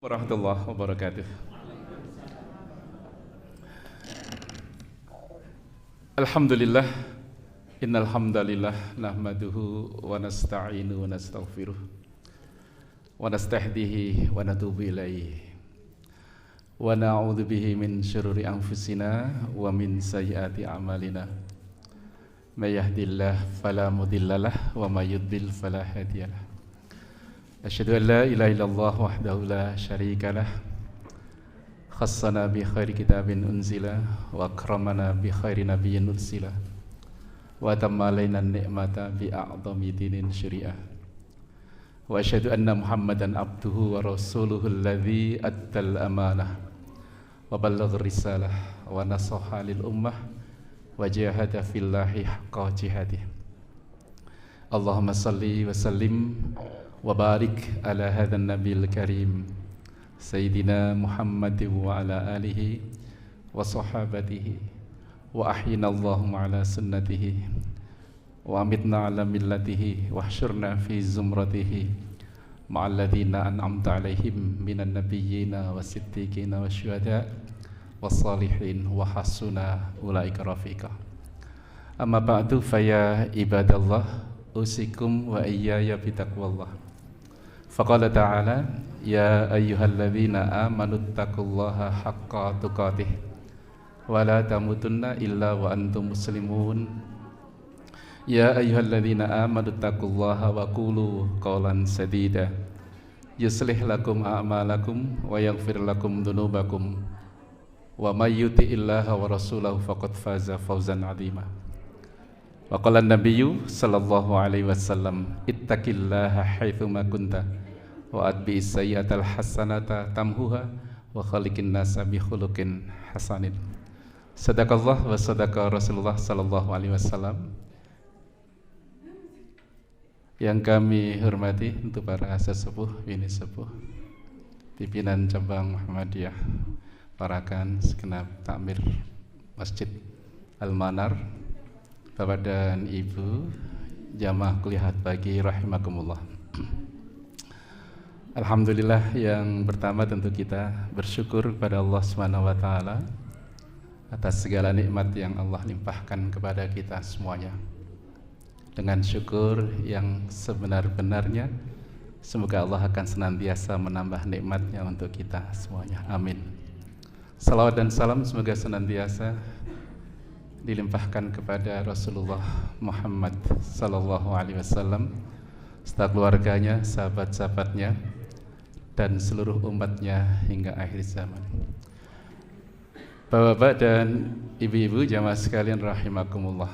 Warahmatullahi wabarakatuh. Alhamdulillah, innal hamdalillah nahmaduhu wa nasta'inu wa nastaghfiruh wa nastahdihi wa natubu ilaihi wa na'udzu bihi min syururi anfusina wa min sayyiati a'malina. May yahdihillahu fala mudhillalah wa may yudlil fala hadiyalah. Asyhadu an la ilaha illallah wahdahu la syarikalah khassana bi khairi kitabin unzila wa akramana bi khairi nabiyyin ursila wa tamma alaina ni'mata bi a'dhami dinin syari'ah wa asyhadu anna muhammadan abduhu wa rasuluhu alladzi addal amanah wa ballagha risalah wa nasaha lil ummah wa jahada fillahi haqqa jihadih. Allahumma salli wa sallim wa barik ala hadzal nabiyil karim sayyidina Muhammadin wa ala alihi wa sahabatihi wa ahyina Allahumma ala sunnatihi wa amitna ala millatihi wa hsyurna fi zumratihi ma'al ladzina an'amta alaihim minan nabiyyina was siddiqina wasyuhada was salihin wa hasuna ulaika rafiqa. Amma ba'du, faya ibadallah, usikum wa iyaya bitaqwallah. Faqala ta'ala, ya ayyuhalladzina amanu taqullaha haqqa tuqatih wa la tamutunna illa wa antum muslimun. Ya ayyuhalladzina amanu taqullaha wa qulu qawlan sadida yuslih lakum a'malakum wa yaghfir lakum dhunubakum wa may yuti'illaha wa rasulahu faqad faza fawzan 'azima. Wa qala an-nabiyyu sallallahu alaihi wasallam, ittaqillaha haitsu ma kunta wa atbi'is sayyi'atal hasanata tamhuha wa khaliqin nasa bi khuluqin hasanin. Sadaqallah wa sadaqa Rasulullah sallallahu alaihi wasallam. Yang kami hormati untuk para sesepuh, bini sepuh, pimpinan cabang Muhammadiyah, parakan segenap takmir Masjid Al-Manar, Bapak dan Ibu jamaah kuliah pagi rahimakumullah. Alhamdulillah, yang pertama tentu kita bersyukur kepada Allah Subhanahu wa taala atas segala nikmat yang Allah limpahkan kepada kita semuanya. Dengan syukur yang sebenar-benarnya, semoga Allah akan senantiasa menambah nikmatnya untuk kita semuanya. Amin. Salawat dan salam semoga senantiasa dilimpahkan kepada Rasulullah Muhammad sallallahu alaihi wasallam, serta keluarganya, sahabat-sahabatnya, dan seluruh umatnya hingga akhir zaman. Bapak-bapak dan ibu-ibu jamaah sekalian rahimakumullah.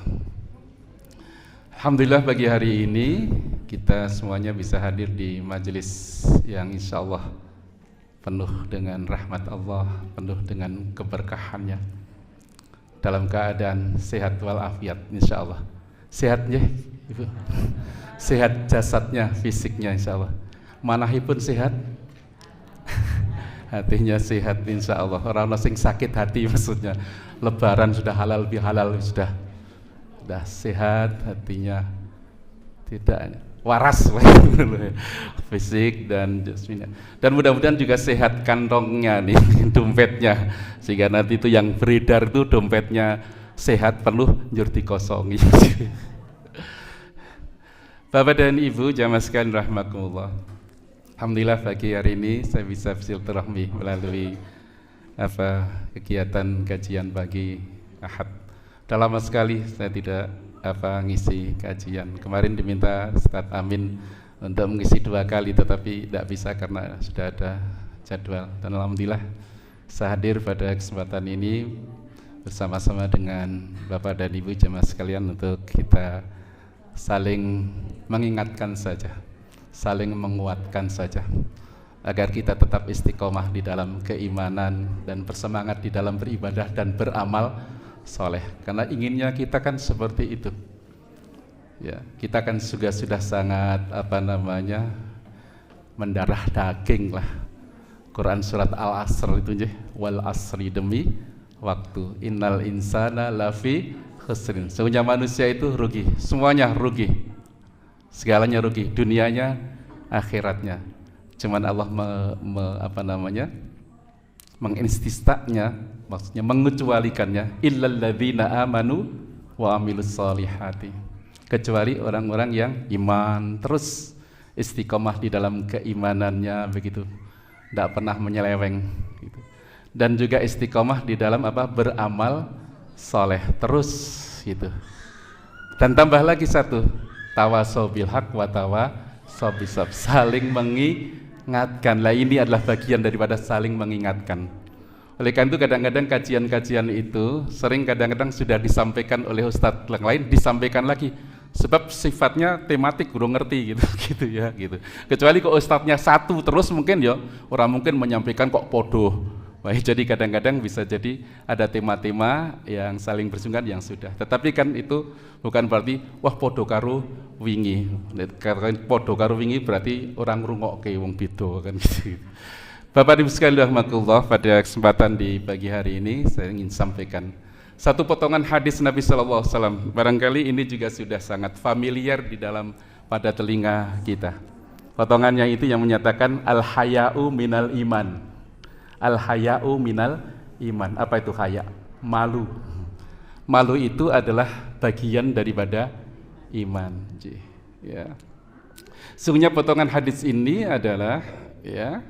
Alhamdulillah, pagi hari ini kita semuanya bisa hadir di majelis yang insya Allah penuh dengan rahmat Allah, penuh dengan keberkahannya, dalam keadaan sehat walafiat insya Allah. Sehatnya Ibu? Sehat jasadnya, fisiknya insya Allah. Manahipun sehat, hatinya sehat insya Allah. Orang sing sakit hati maksudnya, lebaran sudah halal bihalal, sudah sehat hatinya, tidak waras fisik dan jasmaninya. Dan mudah-mudahan juga sehat kantongnya nih, dompetnya, sehingga nanti itu yang beredar itu dompetnya sehat, penuh, njur dikosongi. Bapak dan Ibu jamaah sekalian rahimakumullah. Alhamdulillah, pagi hari ini saya bisa bersilaturahmi melalui kegiatan kajian pagi Ahad. Sudah lama sekali saya tidak ngisi kajian. Kemarin diminta Ustadz Amin untuk mengisi 2 kali, tetapi tidak bisa karena sudah ada jadwal. Dan alhamdulillah saya hadir pada kesempatan ini bersama-sama dengan Bapak dan Ibu jemaah sekalian untuk kita saling mengingatkan saja, saling menguatkan saja, agar kita tetap istiqomah di dalam keimanan dan bersemangat di dalam beribadah dan beramal soleh. Karena inginnya kita kan seperti itu ya, kita kan sudah sangat mendarah daging lah. Quran surat Al-Asr itu wal asri, demi waktu, innal insana lafi khusrin, sesungguhnya manusia itu rugi, semuanya rugi, segalanya rugi, dunianya akhiratnya. Cuman Allah mengistisnanya, maksudnya mengecualikannya, illal ladzina amanu wa amilus solihati, kecuali orang-orang yang iman terus istiqomah di dalam keimanannya begitu, tidak pernah menyeleweng gitu. Dan juga istiqomah di dalam beramal soleh terus gitu. Dan tambah lagi satu, tawasau bil haq wa tawasau bis sabr, saling mengingatkan. Lah ini adalah bagian daripada saling mengingatkan. Oleh karena itu kadang-kadang kajian-kajian itu sering kadang-kadang sudah disampaikan oleh ustadz yang lain, disampaikan lagi sebab sifatnya tematik, kurang ngerti gitu gitu ya gitu. Kecuali kok ustadznya satu terus mungkin ya orang mungkin menyampaikan kok podo. Baik, jadi kadang-kadang bisa jadi ada tema-tema yang saling bersinggungan yang sudah. Tetapi kan itu bukan berarti wah podo karo wingi. Karena podo karo wingi berarti orang ngrungokke wong beda kan gitu. Bapak Ibu sekalian rahimakumullah, pada kesempatan di pagi hari ini saya ingin sampaikan satu potongan hadis Nabi sallallahu alaihi wasallam. Barangkali ini juga sudah sangat familiar di dalam pada telinga kita. Potongannya itu yang menyatakan al-haya'u minal iman. Al-haya'u minal iman. Apa itu haya? Malu. Malu itu adalah bagian daripada iman. Ya. Sungguhnya potongan hadis ini adalah ya,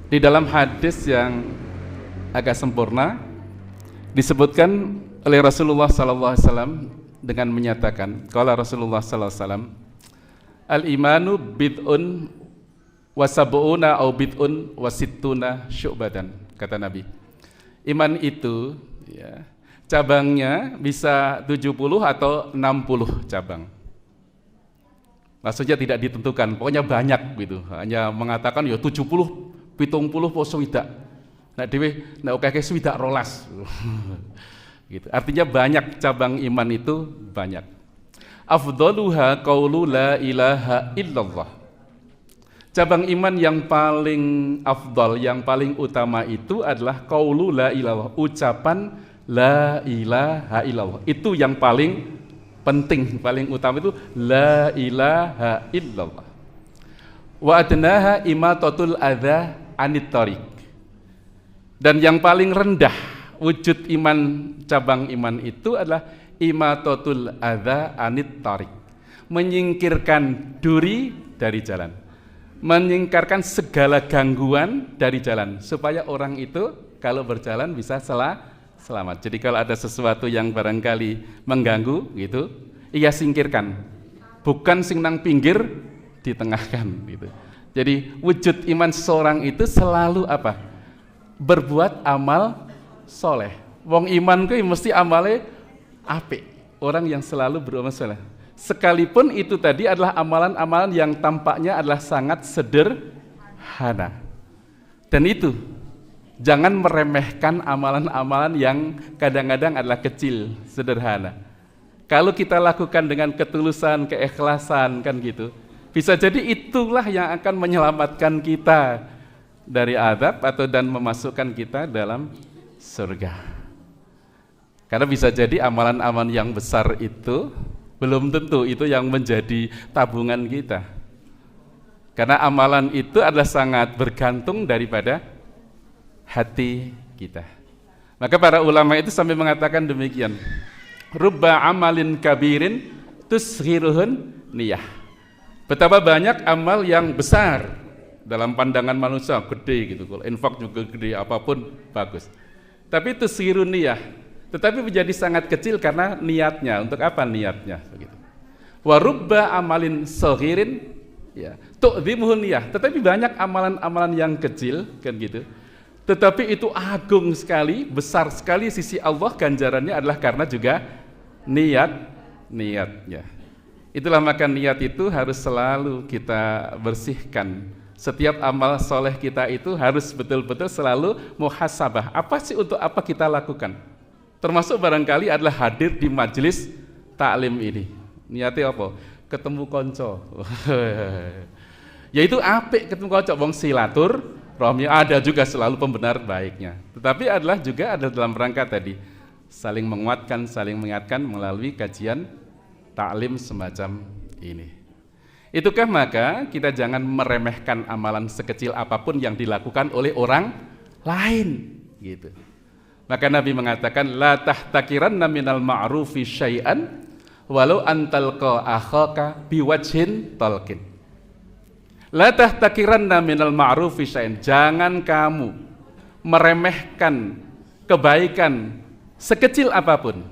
di dalam hadis yang agak sempurna disebutkan oleh Rasulullah sallallahu alaihi wasallam dengan menyatakan, qala Rasulullah sallallahu alaihi wasallam, al-imanu bid'un wa sab'una au bid'un wa sittuna syu'batan, kata Nabi. Iman itu ya, cabangnya bisa 70 atau 60 cabang. Maksudnya tidak ditentukan, pokoknya banyak gitu. Hanya mengatakan ya 70, 70 poso tidak. Nek dhewe nek akeh swidak rolas. Gitu. Artinya banyak cabang iman itu banyak. Afdaluha qaulu la ilaha illallah. Cabang iman yang paling afdal, yang paling utama itu adalah qaulu la ilaha, ucapan la ilaha illallah. Itu yang paling penting, paling utama itu la ilaha illallah. Wa adnaha imatatul adza anit thariq. Dan yang paling rendah wujud iman, cabang iman itu adalah imatatul adza anit thariq, menyingkirkan duri dari jalan, menyingkirkan segala gangguan dari jalan, supaya orang itu kalau berjalan bisa selamat. Jadi kalau ada sesuatu yang barangkali mengganggu gitu, ia singkirkan, bukan sing nang pinggir ditengahkan gitu. Jadi wujud iman seseorang itu selalu apa? Berbuat amal soleh. Wong iman kuwi mesti amale apik. Orang yang selalu beramal soleh. Sekalipun itu tadi adalah amalan-amalan yang tampaknya adalah sangat sederhana. Dan itu jangan meremehkan amalan-amalan yang kadang-kadang adalah kecil, sederhana. Kalau kita lakukan dengan ketulusan, keikhlasan kan gitu, bisa jadi itulah yang akan menyelamatkan kita dari azab atau dan memasukkan kita dalam surga. Karena bisa jadi amalan-amalan yang besar itu belum tentu itu yang menjadi tabungan kita. Karena amalan itu adalah sangat bergantung daripada hati kita. Maka para ulama itu sampai mengatakan demikian, rubba amalin kabirin tusghiruhun niyah. Betapa banyak amal yang besar dalam pandangan manusia, gede gitu, kalau infak juga gede, apapun bagus. Tapi itu tusghirun niyah, tetapi menjadi sangat kecil karena niatnya. Untuk apa niatnya? Begitu. Wa rubba amalin saghirin ya tu'dhimuhun niyah. Tetapi banyak amalan-amalan yang kecil kan gitu, tetapi itu agung sekali, besar sekali sisi Allah, ganjarannya adalah karena juga niatnya. Itulah maka niat itu harus selalu kita bersihkan. Setiap amal soleh kita itu harus betul-betul selalu muhasabah. Apa sih, untuk apa kita lakukan? Termasuk barangkali adalah hadir di majelis taklim ini. Niatnya apa? Ketemu konco. Yaitu apik ketemu konco, wong silatur rahmi, ada juga selalu pembenar baiknya. Tetapi adalah juga ada dalam rangka tadi saling menguatkan, saling mengingatkan melalui kajian taklim semacam ini. Itukah maka kita jangan meremehkan amalan sekecil apapun yang dilakukan oleh orang lain gitu. Maka Nabi mengatakan la tahtakiranna minal ma'rufi syai'an walau antalqa akhaka biwajhin talqin. La tahtakiranna minal ma'rufi syai'an, jangan kamu meremehkan kebaikan sekecil apapun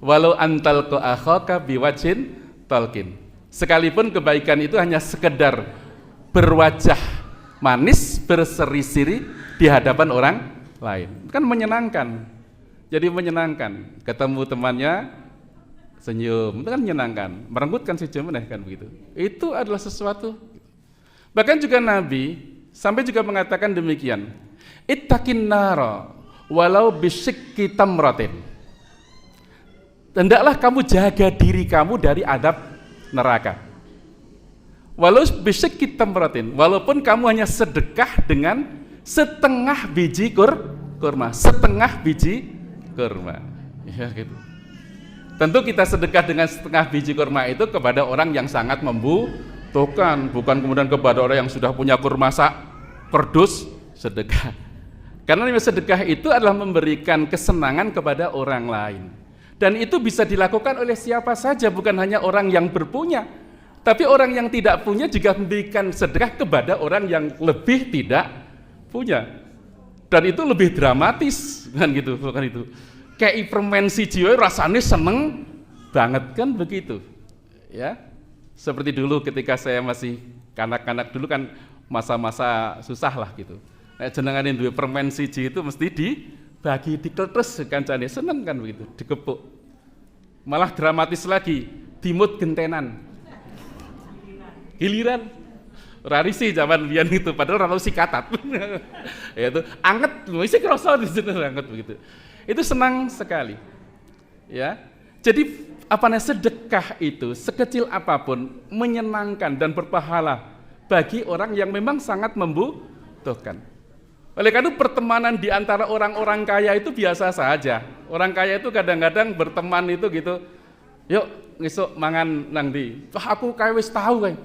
walau antalqa akhaka biwajhin talqin. Sekalipun kebaikan itu hanya sekedar berwajah manis, berseri-seri di hadapan orang lain. Kan menyenangkan. Jadi menyenangkan. Ketemu temannya, senyum, itu kan menyenangkan. Merenggutkan si jemeh kan begitu. Itu adalah sesuatu. Bahkan juga Nabi sampai juga mengatakan demikian. Ittaqin nara walau bisyikki tamratin. Hendaklah kamu jaga diri kamu dari adab neraka. Walau bisyikki tamratin, walaupun kamu hanya sedekah dengan setengah biji kurma, setengah biji kurma. Ya gitu. Tentu kita sedekah dengan setengah biji kurma itu kepada orang yang sangat membutuhkan, bukan kemudian kepada orang yang sudah punya kurma sak kerdus sedekah. Karena sedekah itu adalah memberikan kesenangan kepada orang lain. Dan itu bisa dilakukan oleh siapa saja, bukan hanya orang yang berpunya, tapi orang yang tidak punya juga memberikan sedekah kepada orang yang lebih tidak punya. Dan itu lebih dramatis kan gitu, bukan itu. Kayak permen siji rasanya seneng banget kan begitu. Ya. Seperti dulu ketika saya masih kanak-kanak dulu kan masa-masa susah lah gitu. Nah, jenengan duwe permen siji itu mesti dibagi dikletres kancane, seneng kan begitu, dikepuk. Malah dramatis lagi, dimut gentenan. Giliran rarisi zaman biyen itu padahal ora sikatat. Ya itu anget, mesti krasa di situ anget begitu. Itu senang sekali. Ya. Jadi sedekah itu sekecil apapun menyenangkan dan berpahala bagi orang yang memang sangat membutuhkan. Oleh karena itu pertemanan di antara orang-orang kaya itu biasa saja. Orang kaya itu kadang-kadang berteman itu gitu. Yuk ngesuk mangan nang ndi? Wah aku kaya wis tahu kae.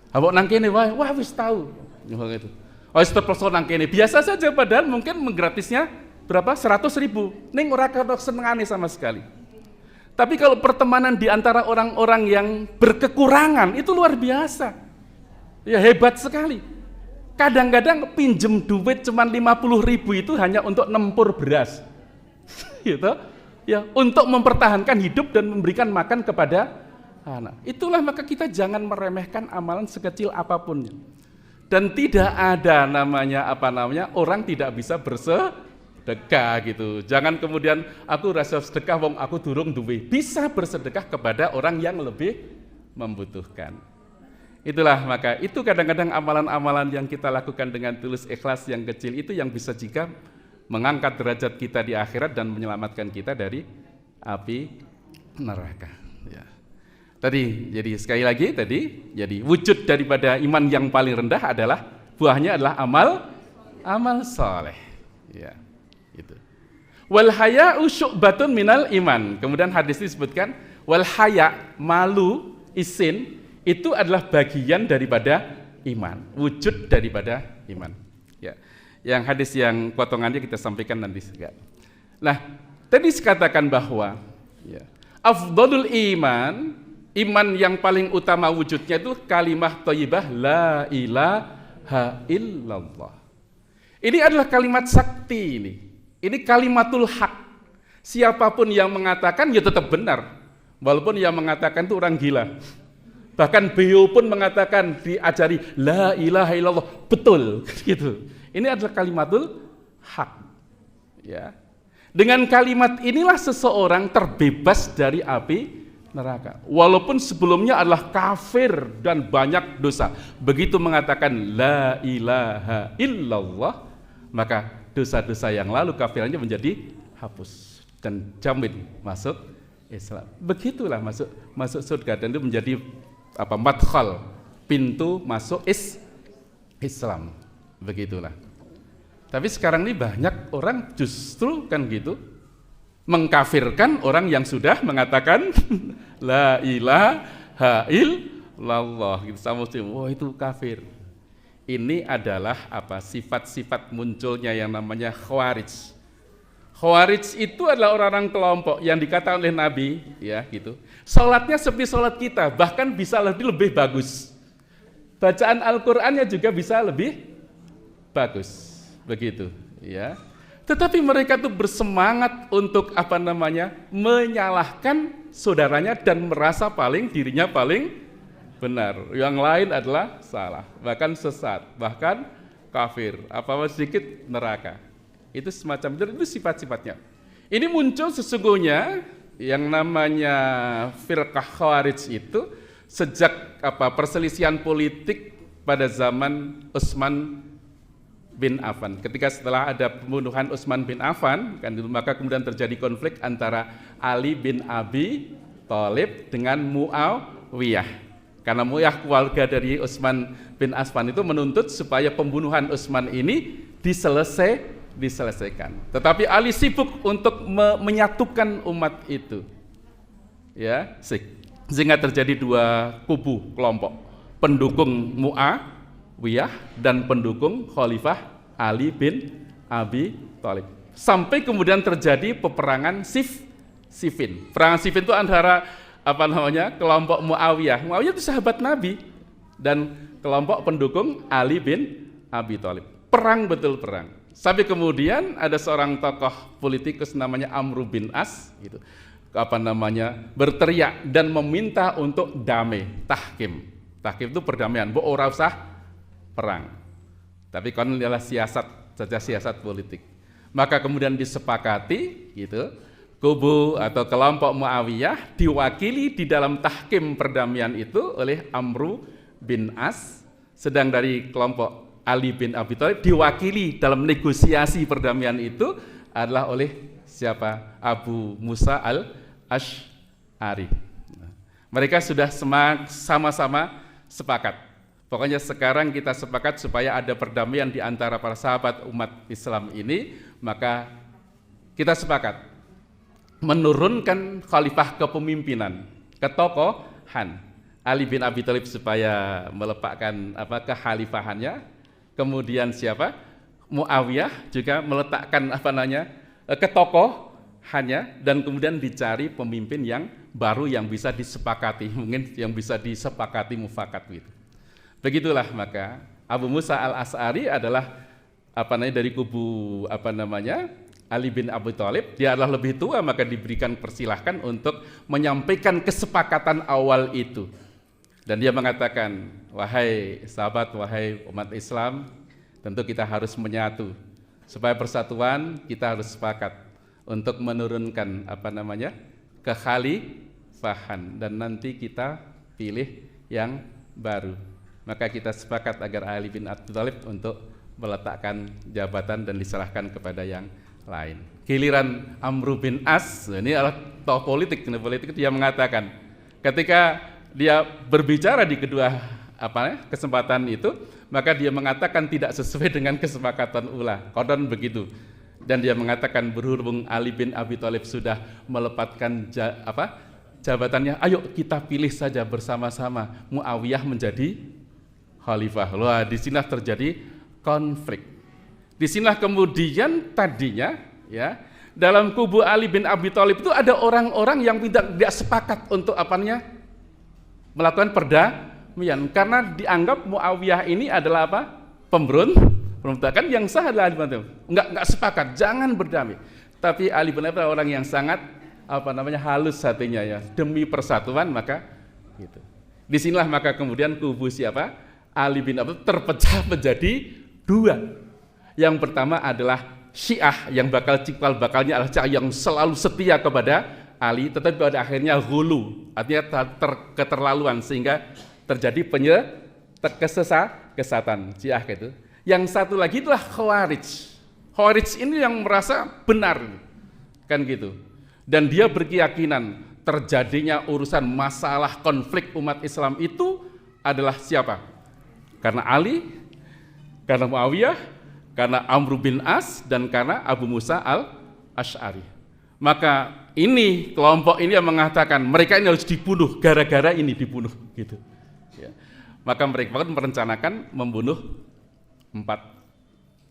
Abok nang kene wae, wah wis tahu. Gitu. Wis terpaksa nang kene. Biasa saja padahal mungkin menggratisnya berapa? 100.000. Ning ora kena senengane sama sekali. Tapi kalau pertemanan di antara orang-orang yang berkekurangan itu luar biasa. Ya hebat sekali. Kadang-kadang pinjem duit cuma 50.000 itu hanya untuk nempur beras. Gitu. Ya, untuk mempertahankan hidup dan memberikan makan kepada anak. Itulah maka kita jangan meremehkan amalan sekecil apapun. Dan tidak ada orang tidak bisa bersedekah gitu. Jangan kemudian aku rasa sedekah wong aku durung duwe. Bisa bersedekah kepada orang yang lebih membutuhkan. Itulah maka itu kadang-kadang amalan-amalan yang kita lakukan dengan tulus ikhlas yang kecil itu yang bisa juga mengangkat derajat kita di akhirat dan menyelamatkan kita dari api neraka. Ya. Jadi sekali lagi jadi wujud daripada iman yang paling rendah adalah buahnya adalah amal saleh. Ya, itu. Wal haya'u syu'batun minal iman. Kemudian hadis disebutkan wal haya, malu, isin itu adalah bagian daripada iman, wujud daripada iman. Ya. Yang hadis yang potongannya kita sampaikan nanti juga. Nah, tadi dikatakan bahwa ya, afdhalul iman yang paling utama wujudnya itu kalimah thayyibah la ilaha illallah. Ini adalah kalimat sakti ini. Ini kalimatul haq. Siapapun yang mengatakan ya tetap benar. Walaupun yang mengatakan itu orang gila. Bahkan beliau pun mengatakan diajari la ilaha illallah, betul gitu. Ini adalah kalimatul haq. Ya. Dengan kalimat inilah seseorang terbebas dari api neraka. Walaupun sebelumnya adalah kafir dan banyak dosa. Begitu mengatakan la ilaha illallah, maka dosa-dosa yang lalu kafirannya menjadi hapus dan jamin masuk Islam. Begitulah masuk surga dan itu menjadi madkhal, pintu masuk Islam. Begitulah. Tapi sekarang ini banyak orang justru kan gitu mengkafirkan orang yang sudah mengatakan la ilaha lallah gitu sama muslim, wah itu kafir. Ini adalah apa? Sifat-sifat munculnya yang namanya khawarij. Khawarij itu adalah orang-orang kelompok yang dikatakan oleh Nabi, ya gitu. Salatnya seperti salat kita, bahkan bisa lebih bagus. Bacaan Al-Qur'annya juga bisa lebih bagus, begitu, ya. Tetapi mereka tuh bersemangat untuk apa namanya? Menyalahkan saudaranya dan merasa dirinya paling benar. Yang lain adalah salah, bahkan sesat, bahkan kafir, apa sedikit neraka. Itu semacam itu sifat-sifatnya. Ini muncul sesungguhnya yang namanya firqah khawarij itu sejak perselisihan politik pada zaman Utsman bin Affan. Ketika setelah ada pembunuhan Utsman bin Affan, kan maka kemudian terjadi konflik antara Ali bin Abi Thalib dengan Muawiyah. Karena Muawiyah keluarga dari Utsman bin Affan itu menuntut supaya pembunuhan Utsman ini diselesaikan. Tetapi Ali sibuk untuk menyatukan umat itu. Ya, sehingga terjadi dua kubu kelompok, pendukung Muawiyah dan pendukung Khalifah Ali bin Abi Thalib. Sampai kemudian terjadi peperangan Siffin. Perang Siffin itu antara kelompok Muawiyah. Muawiyah itu sahabat Nabi dan kelompok pendukung Ali bin Abi Thalib. Perang betul perang. Sampai kemudian ada seorang tokoh politikus namanya Amr bin As gitu. Berteriak dan meminta untuk damai, tahkim. Tahkim itu perdamaian, ora usah perang. Tapi kan adalah siasat politik. Maka kemudian disepakati gitu, kubu atau kelompok Muawiyah diwakili di dalam tahkim perdamaian itu oleh Amr bin As, sedang dari kelompok Ali bin Abi Thalib diwakili dalam negosiasi perdamaian itu adalah oleh siapa? Abu Musa al-Asy'ari. Mereka sudah sama-sama sepakat. Pokoknya sekarang kita sepakat supaya ada perdamaian di antara para sahabat umat Islam ini, maka kita sepakat menurunkan khalifah kepemimpinan, ketokohan Ali bin Abi Thalib supaya melepaskan kekhalifahannya. Kemudian siapa? Muawiyah juga meletakkan ketokohannya dan kemudian dicari pemimpin yang baru yang bisa disepakati, mungkin yang bisa disepakati mufakat gitu. Begitulah maka Abu Musa al-Asy'ari adalah dari kubu Ali bin Abi Thalib. Dia adalah lebih tua, maka diberikan persilahkan untuk menyampaikan kesepakatan awal itu. Dan dia mengatakan, wahai sahabat, wahai umat Islam, tentu kita harus menyatu. Supaya persatuan kita harus sepakat untuk menurunkan kekhalifahan dan nanti kita pilih yang baru. Maka kita sepakat agar Ali bin Abi Thalib untuk meletakkan jabatan dan diserahkan kepada yang lain. Giliran Amr bin As, ini adalah tokoh politik dia mengatakan ketika dia berbicara di kedua kesempatan itu, maka dia mengatakan tidak sesuai dengan kesepakatan ulah. Konon begitu. Dan dia mengatakan berhubung Ali bin Abi Thalib sudah melepaskan jabatannya, ayo kita pilih saja bersama-sama Muawiyah menjadi khalifah. Wah, di sini terjadi konflik. Di sini kemudian tadinya ya dalam kubu Ali bin Abi Thalib itu ada orang-orang yang tidak sepakat untuk melakukan perdamaian karena dianggap Muawiyah ini adalah pemberontakan yang sah adalah enggak sepakat, jangan berdamai. Tapi Ali bin Abi Thalib orang yang sangat halus hatinya ya, demi persatuan maka gitu. Disinilah maka kemudian kubu siapa? Ali bin Abi Thalib terpecah menjadi dua. Yang pertama adalah Syiah yang bakalnya adalah Syiah yang selalu setia kepada Ali, tetapi pada akhirnya ghulu, artinya keterlaluan sehingga terjadi kesesatan Syiah gitu. Yang satu lagi itulah Khawarij. Khawarij ini yang merasa benar kan gitu. Dan dia berkeyakinan terjadinya urusan masalah konflik umat Islam itu adalah siapa? Karena Ali, karena Muawiyah, karena Amr bin As dan karena Abu Musa al-Asy'ari. Maka ini kelompok ini yang mengatakan mereka ini harus dibunuh, gara-gara ini dibunuh gitu. Ya. Maka mereka merencanakan membunuh 4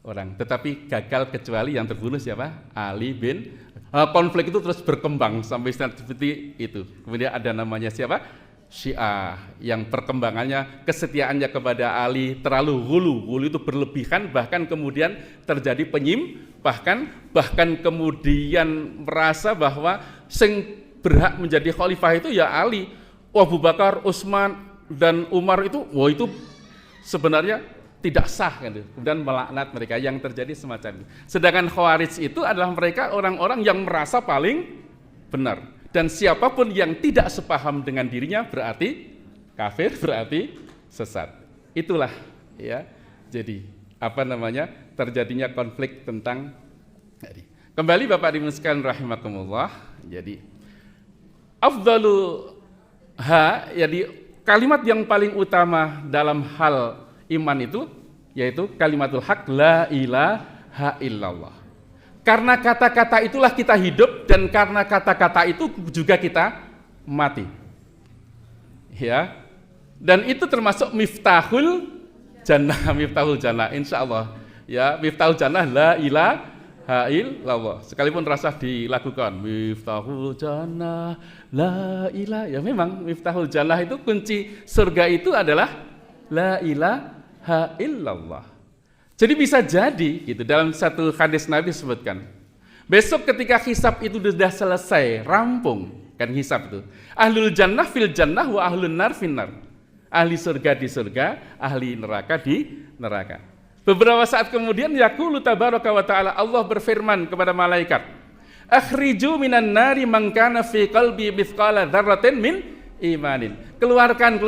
orang, tetapi gagal kecuali yang terbunuh siapa? Ali bin. Konflik itu terus berkembang sampai seperti itu. Kemudian ada namanya siapa? Syiah, yang perkembangannya kesetiaannya kepada Ali terlalu hulu itu berlebihan, bahkan kemudian terjadi bahkan kemudian merasa bahwa sing berhak menjadi khalifah itu ya Ali. Abu Bakar, Utsman dan Umar itu, itu sebenarnya tidak sah kan, kemudian melaknat mereka, yang terjadi semacam itu. Sedangkan Khawarij itu adalah mereka orang-orang yang merasa paling benar. Dan siapapun yang tidak sepaham dengan dirinya berarti kafir, berarti sesat. Itulah ya. Jadi terjadinya konflik tentang kembali Bapak Ibu sekalian rahimakumullah. Jadi afdalu jadi kalimat yang paling utama dalam hal iman itu yaitu kalimatul haq, la ilaha illallah. Karena kata-kata itulah kita hidup, dan karena kata-kata itu juga kita mati. Ya. Dan itu termasuk miftahul jannah, insyaallah. Ya, miftahul jannah la ilaha illallah. Sekalipun rasa dilakukan miftahul jannah la ilaha. Ya memang miftahul jannah itu kunci surga itu adalah la ilaha illallah. Jadi bisa jadi gitu, dalam satu hadis Nabi sebutkan, besok ketika hisab itu sudah selesai, rampung kan hisab itu. Ahlul jannah fil jannah wa ahlun nar fin nar. Ahli surga di surga, ahli neraka di neraka. Beberapa saat kemudian yaqulu tabaraka wa taala, Allah berfirman kepada malaikat, akhriju minan nari man kana fi qalbi mithqala dzarratin min imanin. Keluarkan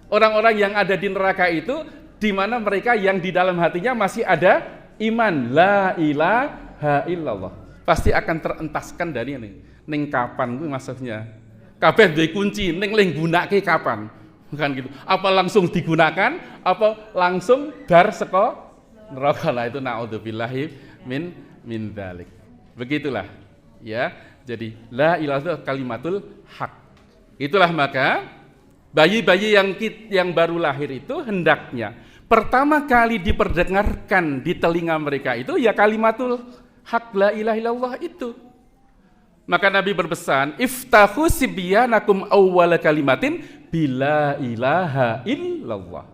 orang-orang yang ada di neraka itu, di mana mereka yang di dalam hatinya masih ada iman, la ilaha illallah. Pasti akan terentaskan dari ini. Ning kapan kuwi maksudnya? Kabeh duwe kunci, ning ling gunake kapan? Bukan gitu. Apa langsung digunakan, apa langsung bar saka neraka? Lah itu naudzubillahi min dzalik. Begitulah ya. Jadi la ilaha kalimatul haq. Itulah maka bayi-bayi yang baru lahir itu hendaknya pertama kali diperdengarkan di telinga mereka itu ya kalimatul haq, la ilaha illallah itu. Maka Nabi berpesan, iftahu sibyanakum awwala kalimatin bila ilaha illallah.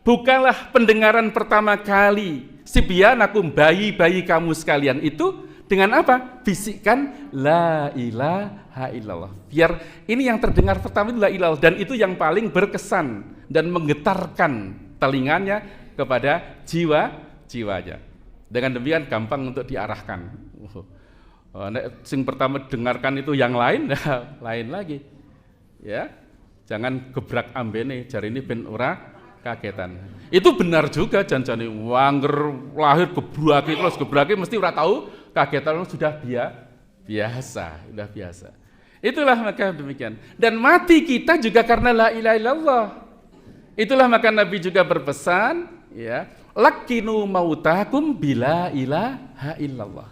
Bukalah pendengaran pertama kali sibyanakum, bayi-bayi kamu sekalian itu dengan apa? Bisikkan la ilaha illallah. Biar ini yang terdengar pertama itu la ilaha, dan itu yang paling berkesan dan menggetarkan telinganya kepada jiwanya. Dengan demikian gampang untuk diarahkan. Sing pertama dengarkan itu yang lain, lain lagi. Ya, jangan gebrak ambene, jari ini ben ora kagetan. Itu benar juga janjane wanger lahir gebraki mesti ora tahu kagetan, sudah biasa. Itulah maka demikian. Dan mati kita juga karena la ilaha illallah. Itulah maka Nabi juga berpesan, ya, lakinu mautakum bila ilaha illallah.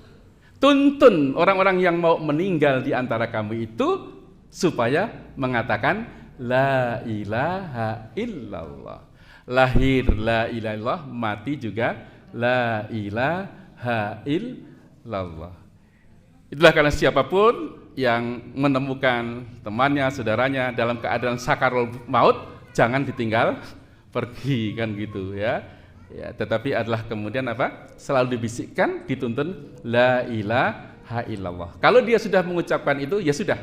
Tuntun orang-orang yang mau meninggal di antara kamu itu supaya mengatakan la ilaha illallah. Lahir la ilaha illallah, mati juga la ilaha illallah. Itulah karena siapapun yang menemukan temannya, saudaranya dalam keadaan sakarul maut, jangan ditinggal pergi kan gitu ya. Ya, tetapi adalah kemudian apa? Selalu dibisikkan, dituntun la ilaha illallah. Kalau dia sudah mengucapkan itu, ya sudah,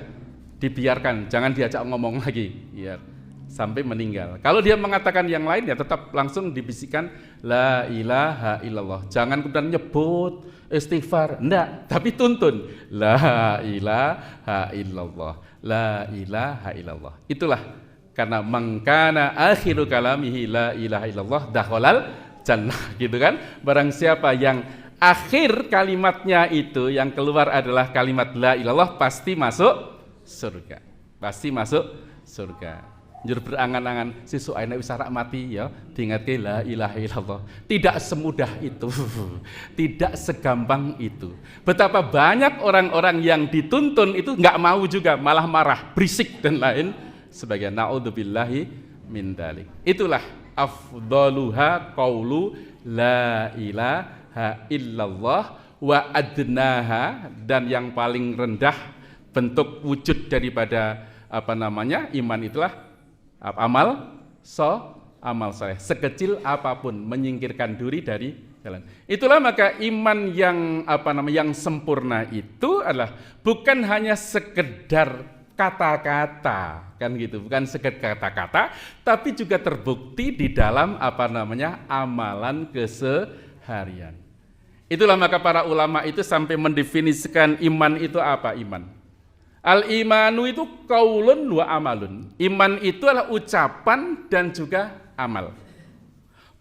dibiarkan, jangan diajak ngomong lagi, ya, sampai meninggal. Kalau dia mengatakan yang lain, ya tetap langsung dibisikkan la ilaha illallah. Jangan kemudian nyebut istighfar, enggak, tapi tuntun la ilaha illallah, la ilaha illallah. Itulah karena mangkana akhiru kalamihi la ilaha illallah dakhalal jannah, gitu kan. Barang siapa yang akhir kalimatnya itu yang keluar adalah kalimat la ilallah, pasti masuk surga. Pasti masuk surga. Njur berangan-angan sesuk anak wis arek mati ya diingatke la ilaha illallah. Tidak semudah itu. Tidak segampang itu. Betapa banyak orang-orang yang dituntun itu enggak mau juga, malah marah, berisik dan lain sebagainya. Naudzubillahi min dalik. Itulah afdaluha qaulu la ilaha illallah wa adnaha, dan yang paling rendah bentuk wujud daripada iman itulah amal saleh, sekecil apapun, menyingkirkan duri dari jalan. Itulah maka iman yang sempurna itu adalah bukan hanya sekedar kata-kata, kan gitu, bukan sekedar kata-kata, tapi juga terbukti di dalam amalan keseharian. Itulah maka para ulama itu sampai mendefinisikan iman itu apa iman. Al-imanu itu qaulun wa amalun. Iman itu adalah ucapan dan juga amal.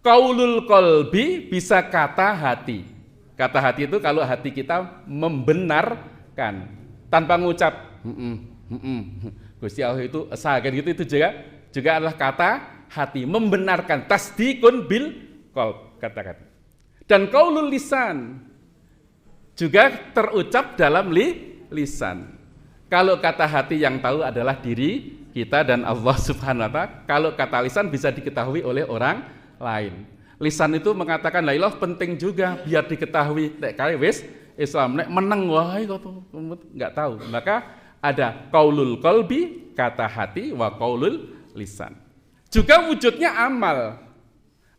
Qaulul qalbi bisa kata hati. Kata hati itu kalau hati kita membenarkan tanpa ngucap Gusti Allah itu esa, gitu, itu juga adalah kata hati, membenarkan, tasdikun bil qalb, kata-kata. Dan qaulul lisan juga terucap dalam lisan. Kalau kata hati yang tahu adalah diri kita dan Allah Subhanahu wa ta'ala. Kalau kata lisan bisa diketahui oleh orang lain. Lisan itu mengatakan la ilah penting juga biar diketahui. Nek kaya wis Islam nek meneng wae kok enggak tahu. Maka ada qaulul qalbi, kata hati, wa qaulul lisan. Juga wujudnya amal.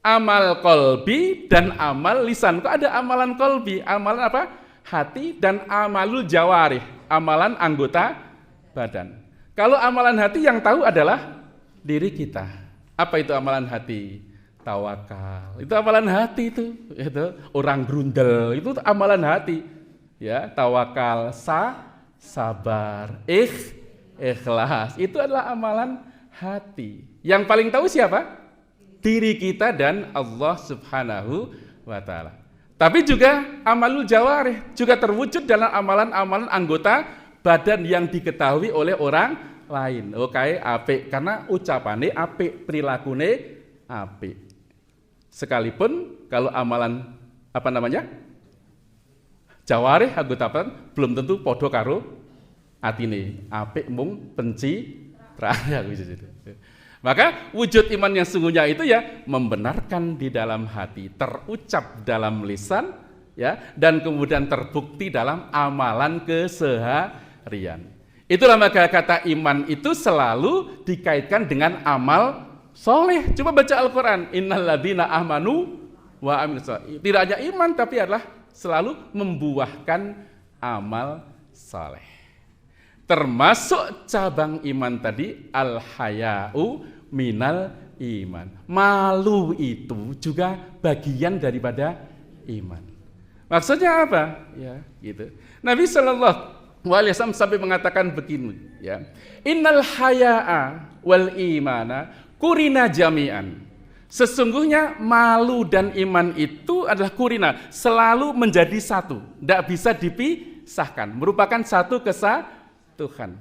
Amal qalbi dan amal lisan. Kok ada amalan qalbi? Amalan apa? Hati, dan amalul jawarih, amalan anggota badan. Kalau amalan hati yang tahu adalah diri kita. Apa itu amalan hati? Tawakal. Itu amalan hati itu. Orang grundel itu amalan hati. Ya, tawakal, sabar, ikhlas. Itu adalah amalan hati. Yang paling tahu siapa? Diri kita dan Allah Subhanahu wa ta'ala. Tapi juga amalul jawarih juga terwujud dalam amalan-amalan anggota badan yang diketahui oleh orang lain. Oke, apik karena ucapane apik, perilakune apik. Sekalipun kalau amalan jawarih anggota badan belum tentu podo karo atine. Apik mung pencitraan gitu. Maka wujud iman yang sungguhnya itu ya membenarkan di dalam hati, terucap dalam lisan, ya, dan kemudian terbukti dalam amalan keseharian. Itulah maka kata iman itu selalu dikaitkan dengan amal soleh. Coba baca Al-Quran, innal ladzina amanu wa amilus soleh. Tidak hanya iman tapi adalah selalu membuahkan amal soleh. Termasuk cabang iman tadi al-haya'u minal iman. Malu itu juga bagian daripada iman. Maksudnya apa? Ya, gitu. Nabi SAW sampai mengatakan begini, ya. Innal haya'a wal imana kurina jami'an. Sesungguhnya malu dan iman itu adalah kurina, selalu menjadi satu, tidak bisa dipisahkan, merupakan satu Tuhan.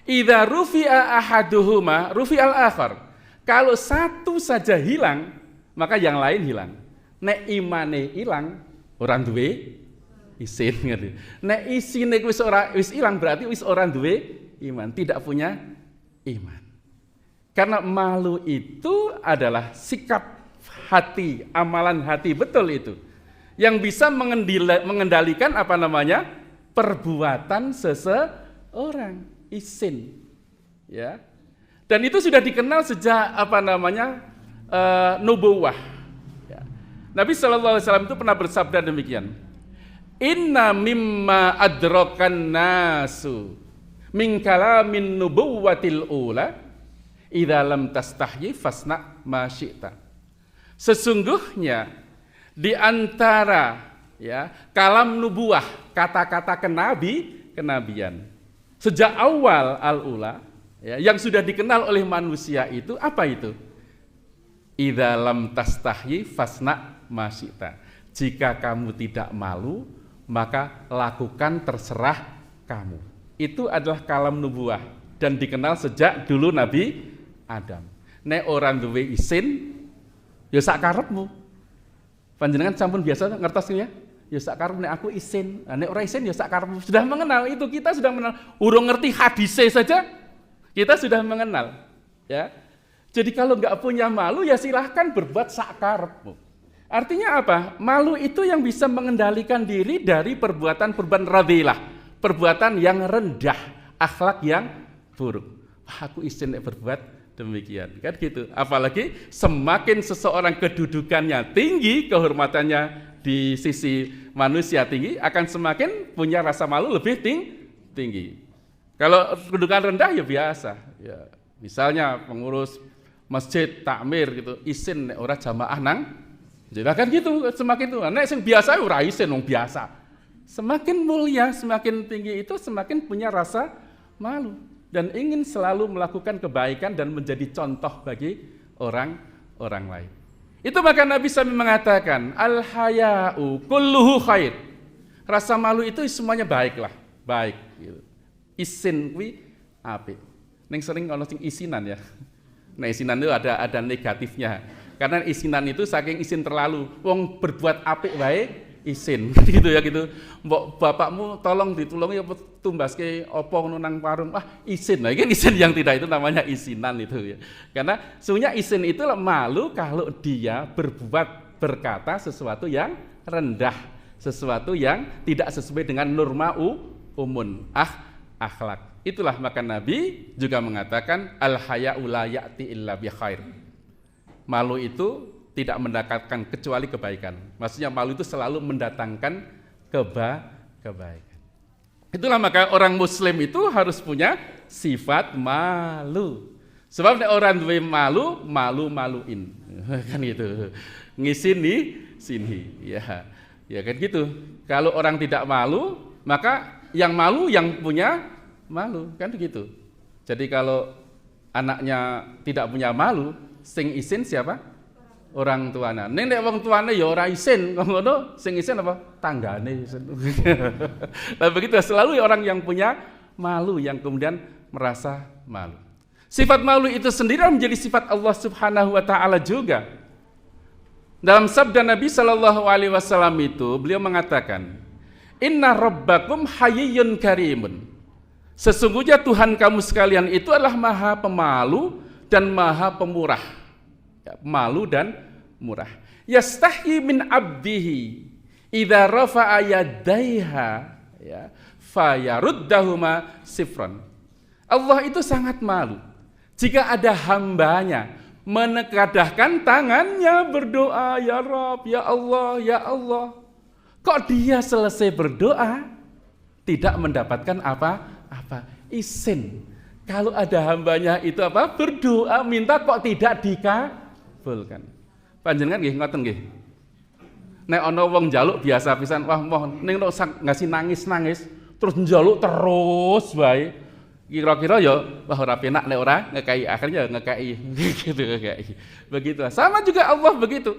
Idza rufi'a ahaduhuma rufi'al akhar. Kalau satu saja hilang, maka yang lain hilang. Nek imane hilang, orang duwe isin ngerti. Nek isine wis hilang berarti wis orang duwe iman, tidak punya iman. Karena malu itu adalah sikap hati, amalan hati, betul itu. Yang bisa mengendalikan perbuatan orang isin, ya, dan itu sudah dikenal sejak nubuwah. Ya. Nabi SAW itu pernah bersabda demikian. Inna mimma adrakan nasu min kalamin nubuwatil ula idza lam tastahyi fasna ma syi'ta. Sesungguhnya di antara kalam nubuwah, kata-kata kenabian sejak awal al-ula, yang sudah dikenal oleh manusia itu apa itu? Idza lam tastahyi fasna ma syi'ta. Jika kamu tidak malu, maka lakukan terserah kamu. Itu adalah kalam nubuwah dan dikenal sejak dulu Nabi Adam. Nek orang duwe isin, ya sak karepmu. Panjenengan sampun biasa ngertos ya? Ya sak karep nek aku isin, nek ora isin ya sak karep. Sudah mengenal itu, kita sudah mengenal. Urung ngerti hadise saja kita sudah mengenal, ya. Jadi kalau nggak punya malu ya silahkan berbuat sakarepmu. Artinya apa? Malu itu yang bisa mengendalikan diri dari perbuatan-perbuatan radhilah, perbuatan yang rendah, akhlak yang buruk. Wah, aku izin berbuat demikian, kan gitu. Apalagi semakin seseorang kedudukannya tinggi, kehormatannya di sisi manusia tinggi, akan semakin punya rasa malu lebih tinggi. Kalau kedudukan rendah ya biasa. Ya, misalnya pengurus masjid takmir gitu, izin nek ora jamaah nang, jadi kan gitu semakin itu. Nek sing biasa ora izin wong biasa. Semakin mulia, semakin tinggi itu semakin punya rasa malu dan ingin selalu melakukan kebaikan dan menjadi contoh bagi orang lain. Itu maka Nabi SAW mengatakan al-haya'u kulluhu khair. Rasa malu itu semuanya baiklah, baik gitu. Isin kuwi apik. Ning sering ono sing isinan ya. Nah, isinan itu ada negatifnya. Karena isinan itu saking isin terlalu. Wong berbuat apik wae isin gitu ya gitu. Mbok bapakmu tolong ditulungi apa tumbaske apa ngono nang warung. Ah, isin. Nah, ini isin yang tidak itu namanya isinan itu ya. Karena sebenarnya isin itu malu kalau dia berbuat berkata sesuatu yang rendah, sesuatu yang tidak sesuai dengan norma umum, akhlak. Itulah maka Nabi juga mengatakan al-haya'u la ya'ti illa bi khair. Malu itu tidak mendatangkan kecuali kebaikan. Maksudnya malu itu selalu mendatangkan kebaikan. Itulah maka orang muslim itu harus punya sifat malu. Sebab orang duwe malu-maluin. Kan gitu. Ngisini sini. Ya kan gitu. Kalau orang tidak malu, maka yang malu yang punya malu, kan begitu. Jadi kalau anaknya tidak punya malu, sing isin siapa? Orang tuanya. Nek wong tuane ya ora isin, ngono sing isin apa? Tanggane isin. Nah begitu selalu orang yang punya malu yang kemudian merasa malu. Sifat malu itu sendiri menjadi sifat Allah Subhanahu wa taala juga. Dalam sabda Nabi sallallahu alaihi wasallam itu beliau mengatakan, "Inna rabbakum hayyun karimun." Sesungguhnya Tuhan kamu sekalian itu adalah Maha Pemalu dan Maha Pemurah. Ya, pemalu dan murah. Yastahyi min abdihi idza rafa'a yadaiha ya fayaruddahuma sifran. Allah itu sangat malu jika ada hambanya menekadahkan tangannya berdoa, ya Rabb, ya Allah, ya Allah. Kok dia selesai berdoa tidak mendapatkan apa? Izin. Kalau ada hambanya itu apa? Berdoa minta kok tidak dikabulkan. Panjenengan nggih ngoten nggih. Nek ana wong njaluk biasa pisan, wah moh ning ngasih nangis-nangis terus njaluk terus wae. Kira-kira ya wah ora penak nek ora ngekei, akhirnya ngekei gitu ngekei. Begitu. Sama juga Allah begitu.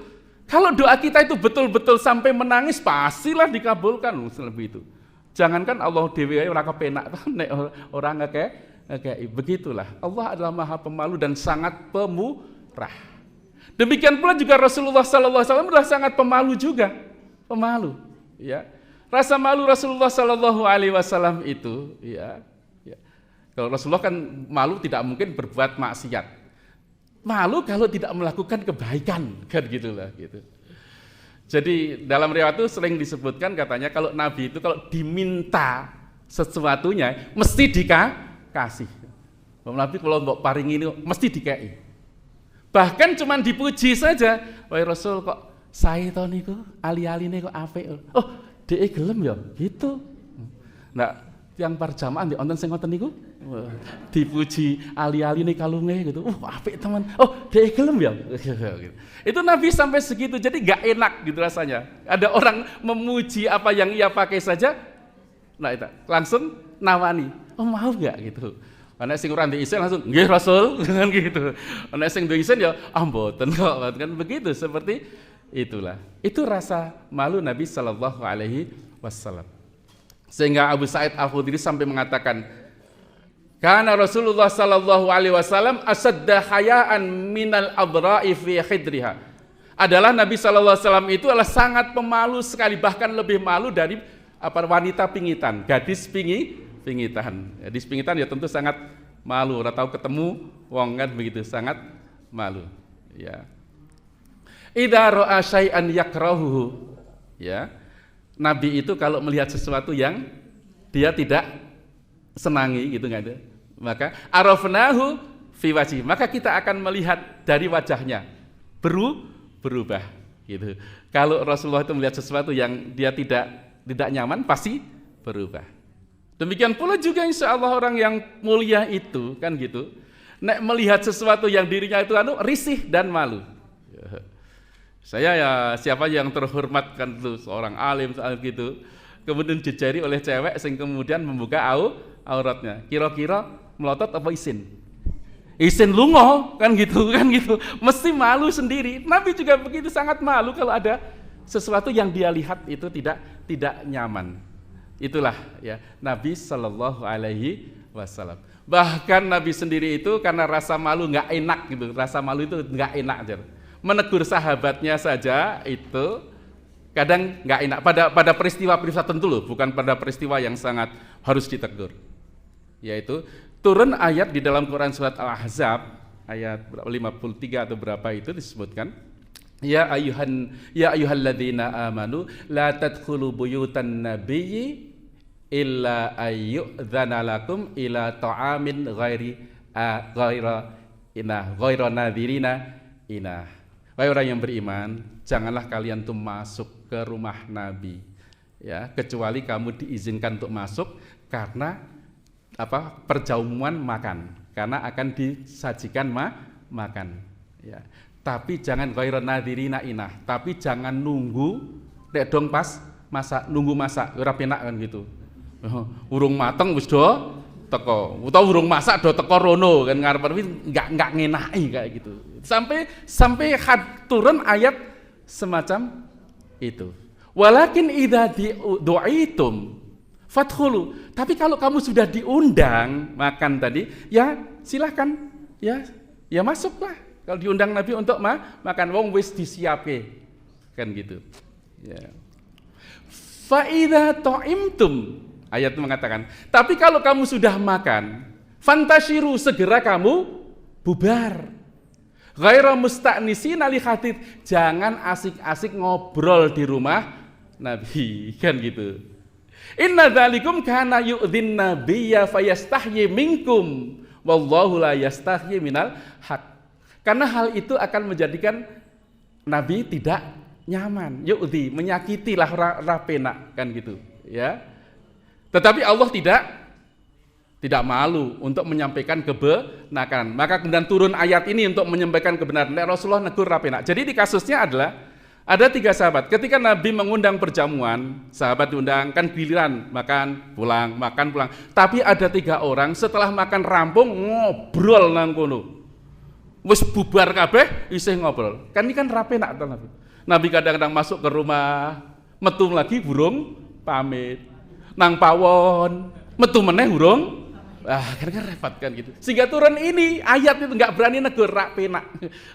Kalau doa kita itu betul-betul sampai menangis pastilah dikabulkan lebih itu. Jangankan Allah dewe ora kepenak nek ora ngekei. Begitulah. Allah adalah Maha Pemalu dan sangat pemurah. Demikian pula juga Rasulullah sallallahu alaihi wasallam adalah sangat pemalu juga. Pemalu, ya. Rasa malu Rasulullah sallallahu alaihi wasallam itu, ya. Kalau Rasulullah kan malu tidak mungkin berbuat maksiat. Malu kalau tidak melakukan kebaikan, kan gitulah gitu. Jadi dalam riwayat itu sering disebutkan katanya kalau Nabi itu kalau diminta sesuatunya mesti dikasih. Nabi kalau mbok paring ini mesti dikei. Bahkan cuman dipuji saja. Wahai Rasul kok saya to niku ali-aline kok apik. Oh, dhek gelem ya gitu. Nah, yang parjamaah di onten sing ngoten niku dipuji ali-aline kalunge gitu. Apik teman. Oh, dhek gelem ya. Itu Nabi sampai segitu. Jadi enggak enak gitu rasanya. Ada orang memuji apa yang ia pakai saja. Nah, itu langsung nawani. Oh, mau enggak gitu. Ana sing ora ndek isin langsung nggih Rasul kan gitu. Ana sing ndek isin ya mboten kok kan begitu seperti itulah. Itu rasa malu Nabi sallallahu alaihi wasallam. Sehingga Abu Sa'id Al-Khudri sampai mengatakan, "Kana Rasulullah sallallahu alaihi wasallam asadda hayaan minal adra'i fi khidriha." Adalah Nabi sallallahu alaihi wasallam itu adalah sangat pemalu sekali, bahkan lebih malu dari wanita pingitan, gadis pingitan. Gadis pingitan ya tentu sangat malu, ora tahu ketemu wong kan begitu, sangat malu. Ya. Idza ra'a syai'an yakrahuhu. Ya. Nabi itu kalau melihat sesuatu yang dia tidak senangi gitu enggak ada. Maka arafnahu fi wajhi. Maka kita akan melihat dari wajahnya berubah gitu. Kalau Rasulullah itu melihat sesuatu yang dia tidak nyaman pasti berubah. Demikian pula juga insya Allah orang yang mulia itu kan gitu. Nek melihat sesuatu yang dirinya itu risih dan malu. Saya ya siapa yang terhormat kan itu seorang alim soal gitu. Kemudian dijari oleh cewek sing kemudian membuka auratnya. Kira-kira melotot apa isin? Isin lungo kan gitu. Mesti malu sendiri. Nabi juga begitu sangat malu kalau ada sesuatu yang dia lihat itu tidak nyaman. Itulah ya Nabi Shallallahu Alaihi Wasallam. Bahkan Nabi sendiri itu karena rasa malu nggak enak gitu, rasa malu itu nggak enak aja. Menegur sahabatnya saja itu kadang nggak enak. Pada peristiwa-peristiwa tertentu loh, bukan pada peristiwa yang sangat harus ditegur. Yaitu turun ayat di dalam Quran surat Al-Ahzab ayat 53 atau berapa itu disebutkan. Ya ayyuhalladzina amanu la tadkhulu buyutan nabiyyi illa ayyudzana lakum ila ta'amin ghaira nadhirina inah. Wahai orang yang beriman, janganlah kalian tuh masuk ke rumah Nabi ya, kecuali kamu diizinkan untuk masuk karena perjamuan makan, karena akan disajikan makan ya. Tapi jangan ghaira nadhirina inah, tapi jangan nunggu nek dong pas nunggu masak ora penak kan gitu. Urung mateng wis do teko, utawa urung masak do teko rono kan ngarep enggak ngenaki kayak gitu. Sampai turun ayat semacam itu. Walakin idza du'itum fadkhulu. Tapi kalau kamu sudah diundang makan tadi, ya silakan ya masuklah. Kalau diundang Nabi untuk makan wong wis disiape. Kan gitu. Ya. Fa idza ta'imtum, ayat itu mengatakan, tapi kalau kamu sudah makan, fantashiru, segera kamu bubar. Ghaira musta'nisina li hadits, jangan asik-asik ngobrol di rumah Nabi, kan gitu. Inna dzalikum kana yu'dhin nabiyya fayastahyi minkum wallahu la yastahyi minal haq. Karena hal itu akan menjadikan Nabi tidak nyaman, yu'dhi, menyakitilah rapena, kan gitu, ya. Tetapi Allah tidak malu untuk menyampaikan kebenaran. Maka kemudian turun ayat ini untuk menyampaikan kebenaran. Rasulullah negur rapena. Jadi di kasusnya adalah ada 3 sahabat. Ketika Nabi mengundang perjamuan, sahabat diundang, kan giliran makan pulang. Tapi ada 3 orang setelah makan rampung ngobrol nang kono. Wis bubar kabeh isih ngobrol. Kan ini kan rapena to Nabi. Nabi kadang-kadang masuk ke rumah, metu lagi burung pamit. Nang pawon, metu meneh urung. Kan repot kan gitu. Sehingga turun ini ayat itu enggak berani negur rapena.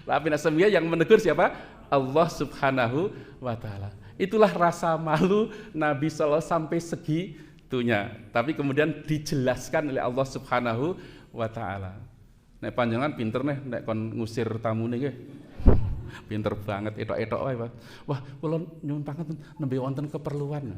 Rapena semua yang menegur siapa? Allah Subhanahu wa taala. Itulah rasa malu Nabi sallallahu sampai segitunya. Tapi kemudian dijelaskan oleh Allah Subhanahu wa taala. Nek panjenengan pinter nek kon ngusir tamune nggih. Pinter banget etok-etok wae, Pak. Wah, kula nyuwun pangapunten nembe wonten keperluan.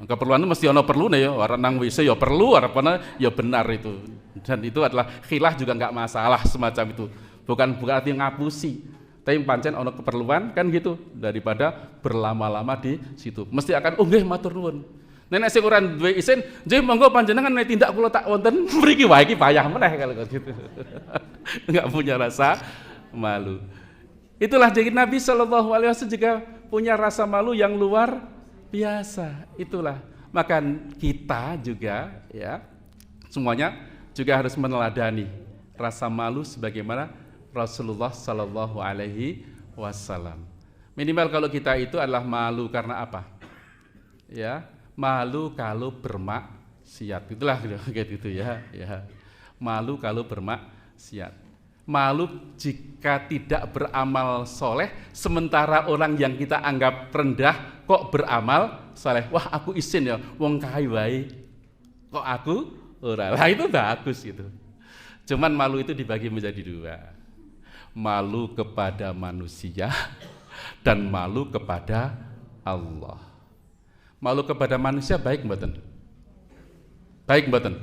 Keperluan itu mesti ono perlune ya, orang nang WC ya perlu, arepana ya benar itu. Dan itu adalah khilaf juga enggak masalah semacam itu. Bukan arti ngapusi, tapi pancen ono keperluan kan gitu, daripada berlama-lama di situ. Mesti akan nggih matur nuwun. Nek sing ora duwe isin, nggih monggo panjenengan nek tindak kula tak wonten mriki wae iki payah meneh kalau gitu. Enggak punya rasa malu. Itulah jadi Nabi Shallallahu Alaihi Wasallam juga punya rasa malu yang luar biasa. Itulah, maka kita juga ya semuanya juga harus meneladani rasa malu sebagaimana Rasulullah Shallallahu Alaihi Wasallam. Minimal kalau kita itu adalah malu karena apa? Ya, malu kalau bermaksiat. Itulah kayak gitu ya. Malu kalau bermaksiat. Malu jika tidak beramal soleh, sementara orang yang kita anggap rendah kok beramal soleh. Wah, aku isin ya, wong kae wae. Kok aku ora? Lah itu bagus gitu. Cuman malu itu dibagi menjadi 2. malu kepada manusia dan malu kepada Allah. Malu kepada manusia baik mboten? Baik mboten?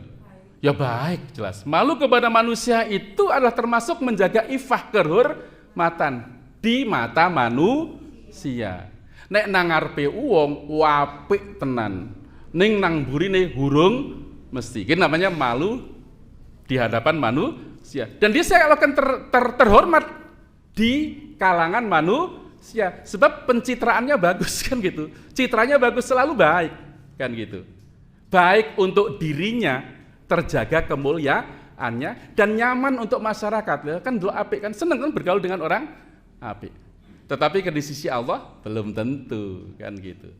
Ya baik, jelas. Malu kepada manusia itu adalah termasuk menjaga ifah kehormatan di mata manusia. Nek nang ngarepe wong apik tenan, ning nang burine hurung mesti. Ini namanya malu di hadapan manusia. Dan dia akan terhormat di kalangan manusia sebab pencitraannya bagus kan gitu. Citranya bagus, selalu baik kan gitu. Baik untuk dirinya, terjaga kemuliaannya dan nyaman untuk masyarakat. Kan dulu apik kan, seneng kan bergaul dengan orang apik. Tetapi di sisi Allah belum tentu kan gitu.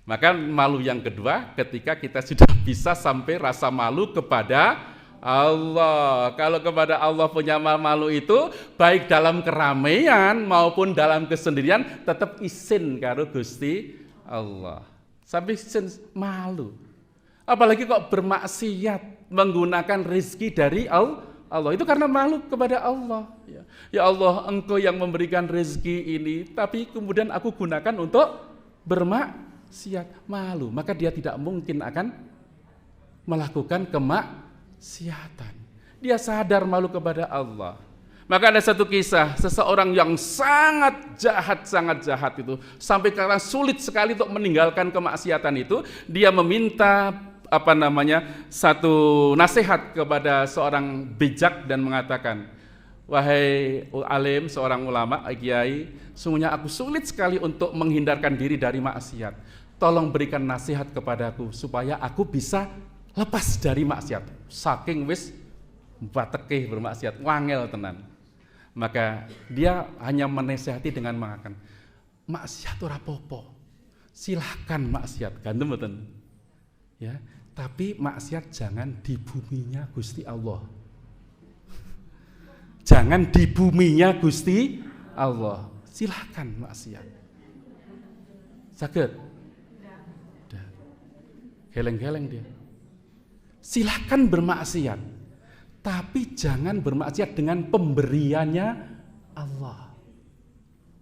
Maka malu yang kedua ketika kita sudah bisa sampai rasa malu kepada Allah. Kalau kepada Allah punya malu itu baik dalam keramaian maupun dalam kesendirian tetap isin karo Gusti Allah. Sampai isin malu. Apalagi kok bermaksiat menggunakan rezeki dari Allah itu karena malu kepada Allah. Ya Allah, Engkau yang memberikan rezeki ini, tapi kemudian aku gunakan untuk bermaksiat, malu. Maka dia tidak mungkin akan melakukan kemaksiatan. Dia sadar malu kepada Allah. Maka ada satu kisah, seseorang yang sangat jahat itu, sampai karena sulit sekali untuk meninggalkan kemaksiatan itu, dia meminta satu nasihat kepada seorang bijak dan mengatakan, wahai alim, seorang ulama, kiai, sungguhnya aku sulit sekali untuk menghindarkan diri dari maksiat. Tolong berikan nasihat kepadaku supaya aku bisa lepas dari maksiat. Saking wis batekeh bermaksiat, wangel tenan. Maka dia hanya menasihati dengan mengatakan, maksiat ora apa-apa. Silahkan maksiat, gandum mboten. Ya, tapi maksiat jangan di buminya Gusti Allah. Jangan di buminya Gusti Allah. Silahkan maksiat. Sakit? Geleng-geleng dia. Silahkan bermaksiat, tapi jangan bermaksiat dengan pemberiannya Allah.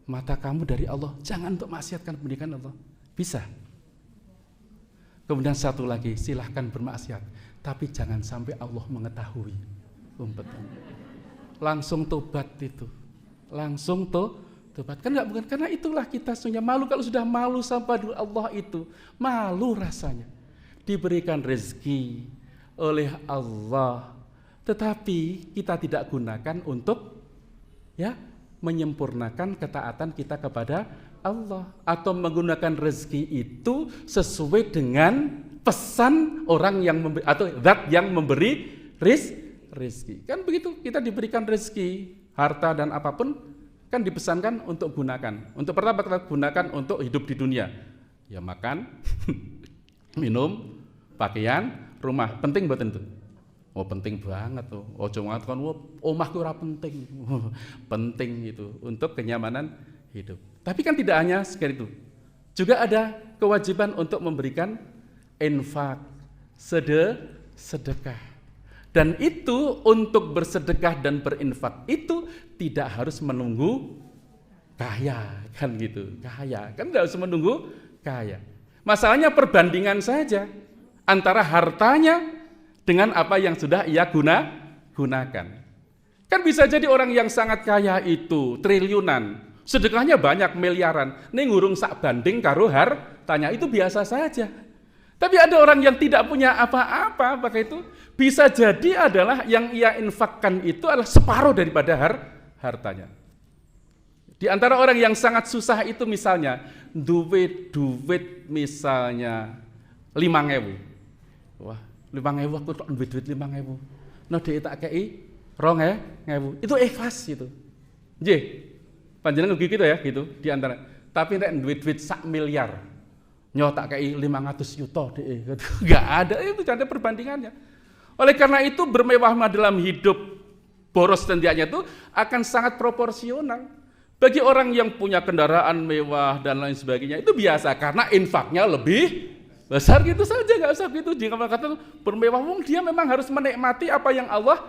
Mata kamu dari Allah, jangan untuk maksiatkan pemberian Allah. Bisa. Kemudian satu lagi, silahkan bermaksiat, tapi jangan sampai Allah mengetahui. Langsung tobat itu, langsung tobat. Kan nggak, bukan karena itulah kita sesungguhnya malu. Kalau sudah malu sampai Allah itu malu rasanya. Diberikan rezeki oleh Allah, tetapi kita tidak gunakan untuk menyempurnakan ketaatan kita kepada Allah, atau menggunakan rezeki itu sesuai dengan pesan orang yang memberi atau zat yang memberi rezeki. Kan begitu, kita diberikan rezeki, harta dan apapun kan dipesankan untuk gunakan. Untuk pertama kita gunakan untuk hidup di dunia. Ya makan, minum, pakaian, rumah. Penting buat itu. Oh penting banget tuh. Ojo mengatakan omahku ora penting. Penting itu untuk kenyamanan hidup. Tapi kan tidak hanya seperti itu. Juga ada kewajiban untuk memberikan infak, sedekah. Dan itu untuk bersedekah dan berinfak itu tidak harus menunggu kaya, kan gitu. Kaya, kan tidak harus menunggu kaya. Masalahnya perbandingan saja antara hartanya dengan apa yang sudah ia gunakan. Kan bisa jadi orang yang sangat kaya itu triliunan, sedekahnya banyak miliaran, ning ngurung sak banding karo hartanya, itu biasa saja. Tapi ada orang yang tidak punya apa-apa, maka itu bisa jadi adalah yang ia infakkan itu adalah separuh daripada hartanya. Di antara orang yang sangat susah itu misalnya duit misalnya 5.000. Wah, 5.000 aku tok duit 5.000. No dhek tak kei 2.000. Itu ikhlas gitu. Nggih. Panjenengan gitu ya gitu di antara. Tapi nek duit 1 miliar nyo tak kei 500 juta dhek gitu. Enggak ada, itu ada perbandingannya. Oleh karena itu bermewah dalam hidup boros dan tidaknya itu akan sangat proporsional. Bagi orang yang punya kendaraan mewah dan lain sebagainya itu biasa karena infaknya lebih besar gitu saja, nggak usah gitu. Jika kata bermewah, dia memang harus menikmati apa yang Allah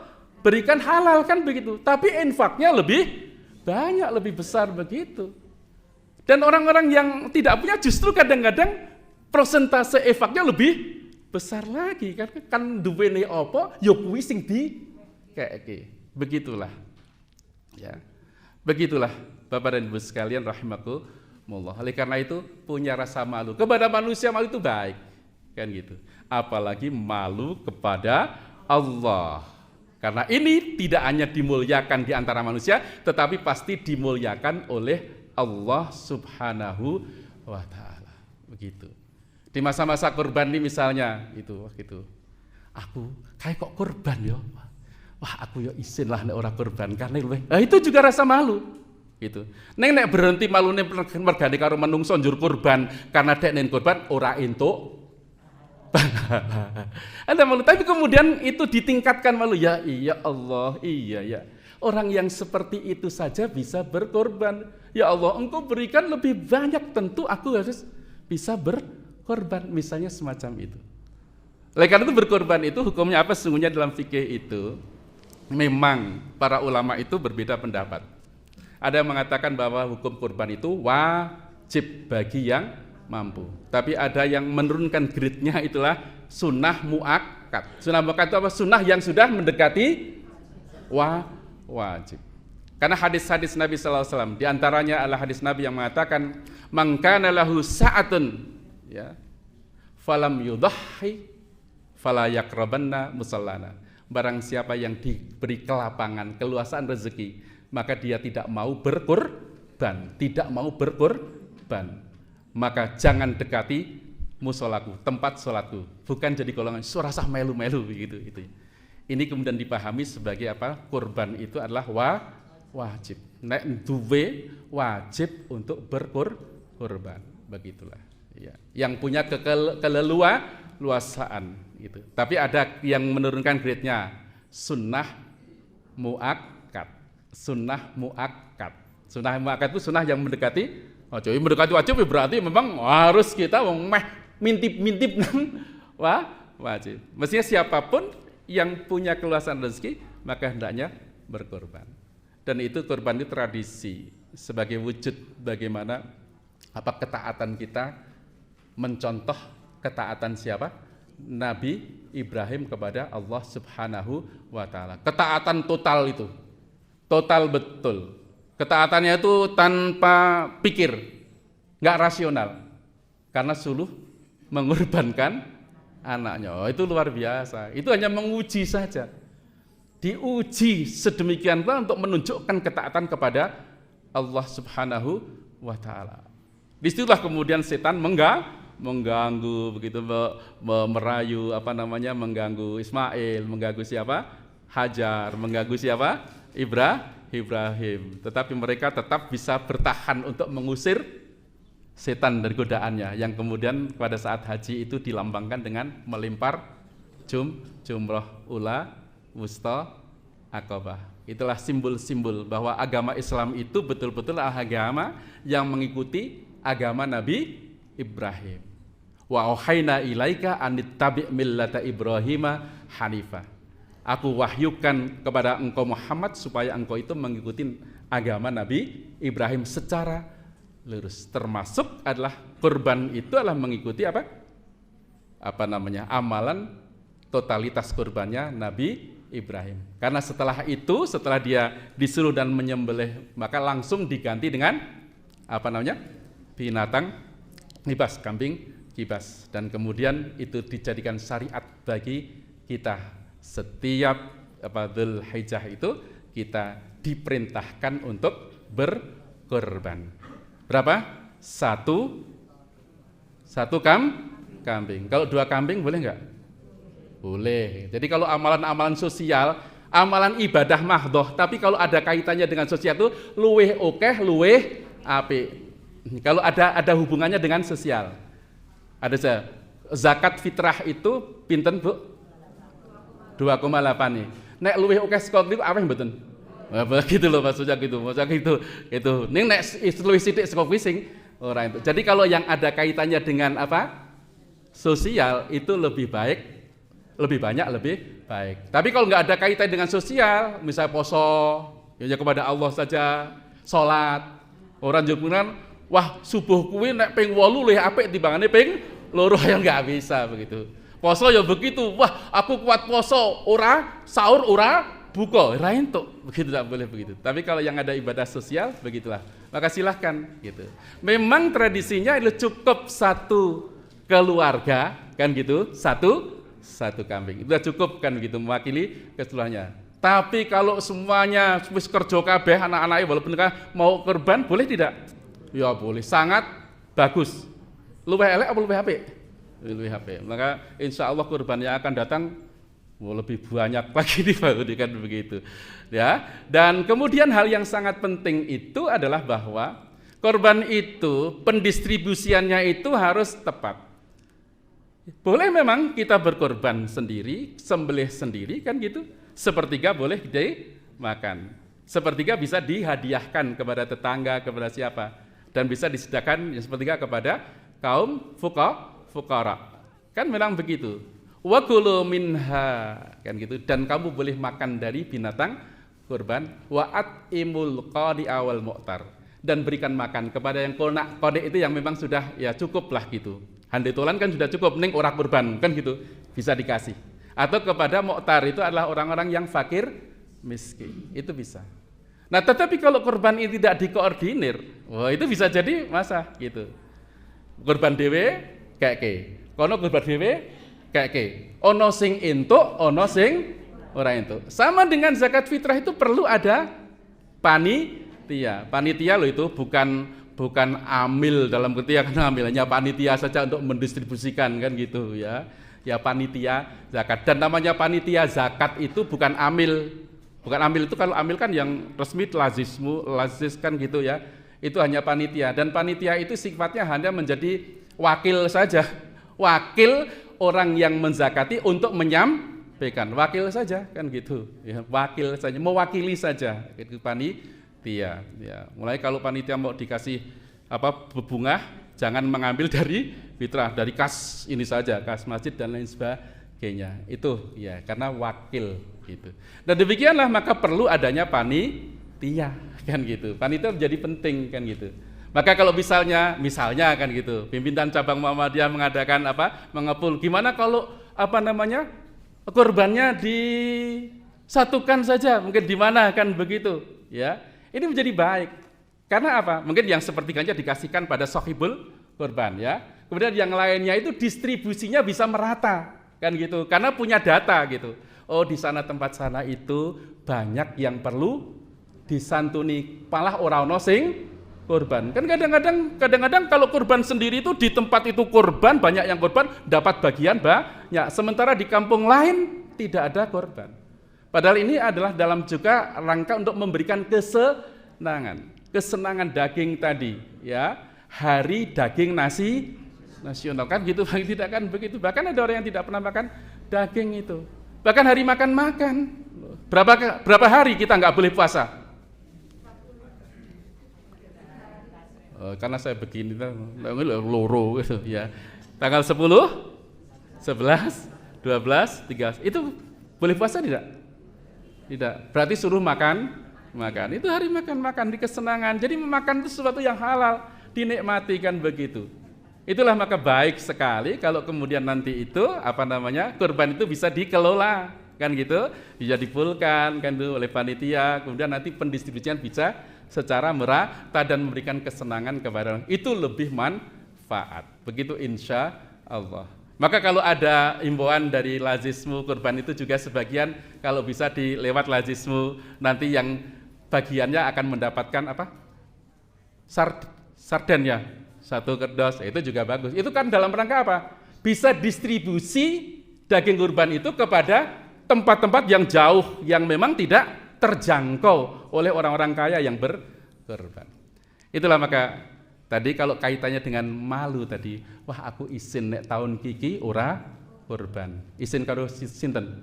berikan halal kan begitu. Tapi infaknya lebih banyak, lebih besar begitu. Dan orang-orang yang tidak punya justru kadang-kadang persentase efeknya lebih besar lagi kan duwene apa ya kuwi sing dikeke. Begitulah. Ya. Begitulah Bapak dan Ibu sekalian rahimakumullah. Oleh karena itu punya rasa malu kepada manusia, malu itu baik. Kan gitu. Apalagi malu kepada Allah. Karena ini tidak hanya dimuliakan di antara manusia, tetapi pasti dimuliakan oleh Allah Subhanahu wa Ta'ala. Begitu. Di masa-masa kurban ini misalnya itu aku kayak kok kurban ya. Wah, aku ya isin lah nek ora kurban karena itu juga rasa malu. Gitu. Nek berhenti malune mergane karo menungso njur kurban karena dek nen kurban ora entuk. Ada malu, tapi kemudian itu ditingkatkan malu. Ya iya Allah, iya ya. Orang yang seperti itu saja bisa berkorban. Ya Allah, Engkau berikan lebih banyak, tentu aku harus bisa berkorban. Misalnya semacam itu. Oleh karena itu berkorban itu hukumnya apa? Sesungguhnya dalam fikih itu memang para ulama itu berbeda pendapat. Ada yang mengatakan bahwa hukum kurban itu wajib bagi yang mampu. Tapi ada yang menurunkan grade-nya itulah sunnah muakkad. Sunnah muakkad itu apa? Sunnah yang sudah mendekati wajib. Karena hadis-hadis Nabi SAW, diantaranya adalah hadis Nabi yang mengatakan, "Man kana lahu sa'atun, ya, falam yudhhi, fala yaqrabanna musallana." Barang siapa yang diberi kelapangan, keluasan rezeki, maka dia tidak mau berkorban, maka jangan dekati musolaku, tempat sholatku. Bukan jadi golongan surasah melu-melu gitu. Ini kemudian dipahami sebagai apa? Kurban itu adalah wajib. Nek duwe wajib untuk berkorban. Begitulah. Ya. Yang punya keleluasaan gitu. Tapi ada yang menurunkan grade-nya sunnah muakkad. Sunnah muakkad itu sunnah yang mendekati wajib, berarti memang harus kita mintip wajib. Mestinya siapapun yang punya keluasan rezeki maka hendaknya berkorban. Dan itu korban itu tradisi sebagai wujud bagaimana ketaatan kita, mencontoh ketaatan siapa? Nabi Ibrahim kepada Allah Subhanahu wa Ta'ala. Ketaatan total itu. Total betul. Ketaatannya itu tanpa pikir, nggak rasional, karena suluh mengorbankan anaknya. Itu luar biasa. Itu hanya menguji saja, diuji sedemikian rupa untuk menunjukkan ketaatan kepada Allah Subhanahu wa Ta'ala. Disitulah kemudian setan mengganggu begitu, merayu mengganggu Ismail, mengganggu siapa? Hajar, mengganggu siapa? Ibrahim, tetapi mereka tetap bisa bertahan untuk mengusir setan dari godaannya, yang kemudian pada saat haji itu dilambangkan dengan melempar jumroh ula wusta aqabah. Itulah simbol-simbol bahwa agama Islam itu betul-betul agama yang mengikuti agama Nabi Ibrahim. Wa auhayna ilaika anittabi' millata Ibrahima hanifah. Aku wahyukan kepada engkau Muhammad supaya engkau itu mengikuti agama Nabi Ibrahim secara lurus. Termasuk adalah kurban itu adalah mengikuti amalan totalitas kurbannya Nabi Ibrahim. Karena setelah itu, setelah dia disuruh dan menyembelih, maka langsung diganti dengan binatang kibas, kambing kibas. Dan kemudian itu dijadikan syariat bagi kita. Setiap Dzulhijjah itu kita diperintahkan untuk berkorban. Berapa? Satu kambing. Kalau 2 kambing boleh nggak? Boleh. Jadi kalau amalan-amalan sosial, amalan ibadah mahdhoh, tapi kalau ada kaitannya dengan sosial itu luweh okeh, luweh apik. Kalau ada hubungannya dengan sosial. Ada zakat fitrah itu pinten, Bu? 2,8 nih. Nek luwih akeh saka niku aweh mboten? Begitu loh maksudnya gitu. Itu. Ning nek luwih sithik saka sing ora itu. Jadi kalau yang ada kaitannya dengan sosial itu lebih banyak lebih baik. Tapi kalau nggak ada kaitan dengan sosial, misalnya poso, ya kepada Allah saja, salat. Ora njupuk wah subuh kuwi nek ping 8 luwih apik timbangane ping 2 ya enggak bisa begitu. Poso ya begitu. Wah, aku kuat poso, ora sahur, ora buka, ora entuk. Begitu tidak boleh begitu. Tapi kalau yang ada ibadah sosial begitulah. Maka silahkan gitu. Memang tradisinya itu cukup satu keluarga kan gitu, satu kambing. Itu sudah cukup kan gitu mewakili keseluruhannya. Tapi kalau semuanya wis kerja kabeh anak-anaknya walaupun mau kurban boleh tidak? Ya boleh, sangat bagus. Luwih elek apa luwih apik? Luwih apik. Maka insya Allah kurban yang akan datang lebih banyak lagi dibandingkan begitu. Ya. Dan kemudian hal yang sangat penting itu adalah bahwa kurban itu pendistribusiannya itu harus tepat. Boleh memang kita berkorban sendiri, sembelih sendiri kan gitu. Sepertiga boleh dimakan. Sepertiga bisa dihadiahkan kepada tetangga, kepada siapa. Dan bisa disediakan yang sepertiga kepada kaum fuqara. Kan memang begitu. Wa kulu minha kan gitu. Dan kamu boleh makan dari binatang kurban. Wa at'imul qadi'a wal mu'tar. Dan berikan makan kepada yang qadi itu yang memang sudah ya cukup lah gitu. Handai tolan kan sudah cukup, ning ora kurban kan gitu, bisa dikasih. Atau kepada mu'tar itu adalah orang-orang yang fakir miskin, itu bisa. Nah tetapi kalau kurban ini tidak dikoordinir, wah itu bisa jadi masa gitu. Kurban dhewe keke, kono kurban dhewe keke. Ono sing entuk, ono sing ora entuk. Sama dengan zakat fitrah itu perlu ada panitia. Panitia loh itu bukan amil dalam arti karena amilnya panitia saja untuk mendistribusikan kan gitu ya. Ya panitia zakat. Dan namanya panitia zakat itu bukan amil. Bukan amil itu kalau amil kan yang resmi lazis kan gitu ya. Itu hanya panitia dan panitia itu sifatnya hanya menjadi wakil saja. Wakil orang yang menzakati untuk menyampaikan. Wakil saja kan gitu. Ya, wakil saja, mewakili saja. Itu panitia. Ya, mulai kalau panitia mau dikasih bebungah, jangan mengambil dari fitrah, dari kas ini saja, kas masjid dan lain sebagainya. Itu ya, karena wakil gitu. Dan demikianlah maka perlu adanya panitia kan gitu. Panitia menjadi penting kan gitu. Maka kalau misalnya kan gitu, pimpinan cabang Muhammadiyah mengadakan mengepul, gimana kalau kurbannya disatukan saja, mungkin di mana kan begitu, ya. Ini menjadi baik. Karena apa? Mungkin yang sepertiganya dikasihkan pada sohibul kurban ya. Kemudian yang lainnya itu distribusinya bisa merata kan gitu. Karena punya data gitu. Oh di sana tempat sana itu banyak yang perlu disantuni. Palah ora ono sing kurban. Kan kadang-kadang kalau kurban sendiri itu di tempat itu kurban, banyak yang kurban dapat bagian banyak. Sementara di kampung lain tidak ada kurban. Padahal ini adalah dalam juga rangka untuk memberikan kesenangan daging tadi, ya. Hari daging nasional kan gitu, tidak kan begitu. Bahkan ada orang yang tidak pernah makan daging itu. Bahkan hari makan. Berapa hari kita nggak boleh puasa? Karena saya begini, loro gitu, ya. Tanggal 10, 11, 12, 13 itu boleh puasa tidak? Tidak, berarti suruh makan. Itu hari makan di kesenangan. Jadi makan itu sesuatu yang halal, dinikmati kan begitu. Itulah maka baik sekali kalau kemudian nanti itu kurban itu bisa dikelola kan gitu, bisa dipulkan kan itu oleh panitia. Kemudian nanti pendistribusian bisa secara merata dan memberikan kesenangan kepada orang. Itu lebih manfaat. Begitu insya Allah. Maka kalau ada imbauan dari lazismu kurban itu juga sebagian kalau bisa dilewat lazismu nanti yang bagiannya akan mendapatkan sarden ya, 1 kerdus, itu juga bagus. Itu kan dalam rangka apa? Bisa distribusi daging kurban itu kepada tempat-tempat yang jauh yang memang tidak terjangkau oleh orang-orang kaya yang berkurban. Itulah maka tadi kalau kaitannya dengan malu tadi, wah aku isin nek tahun kiki ora kurban. Isin karo sinten?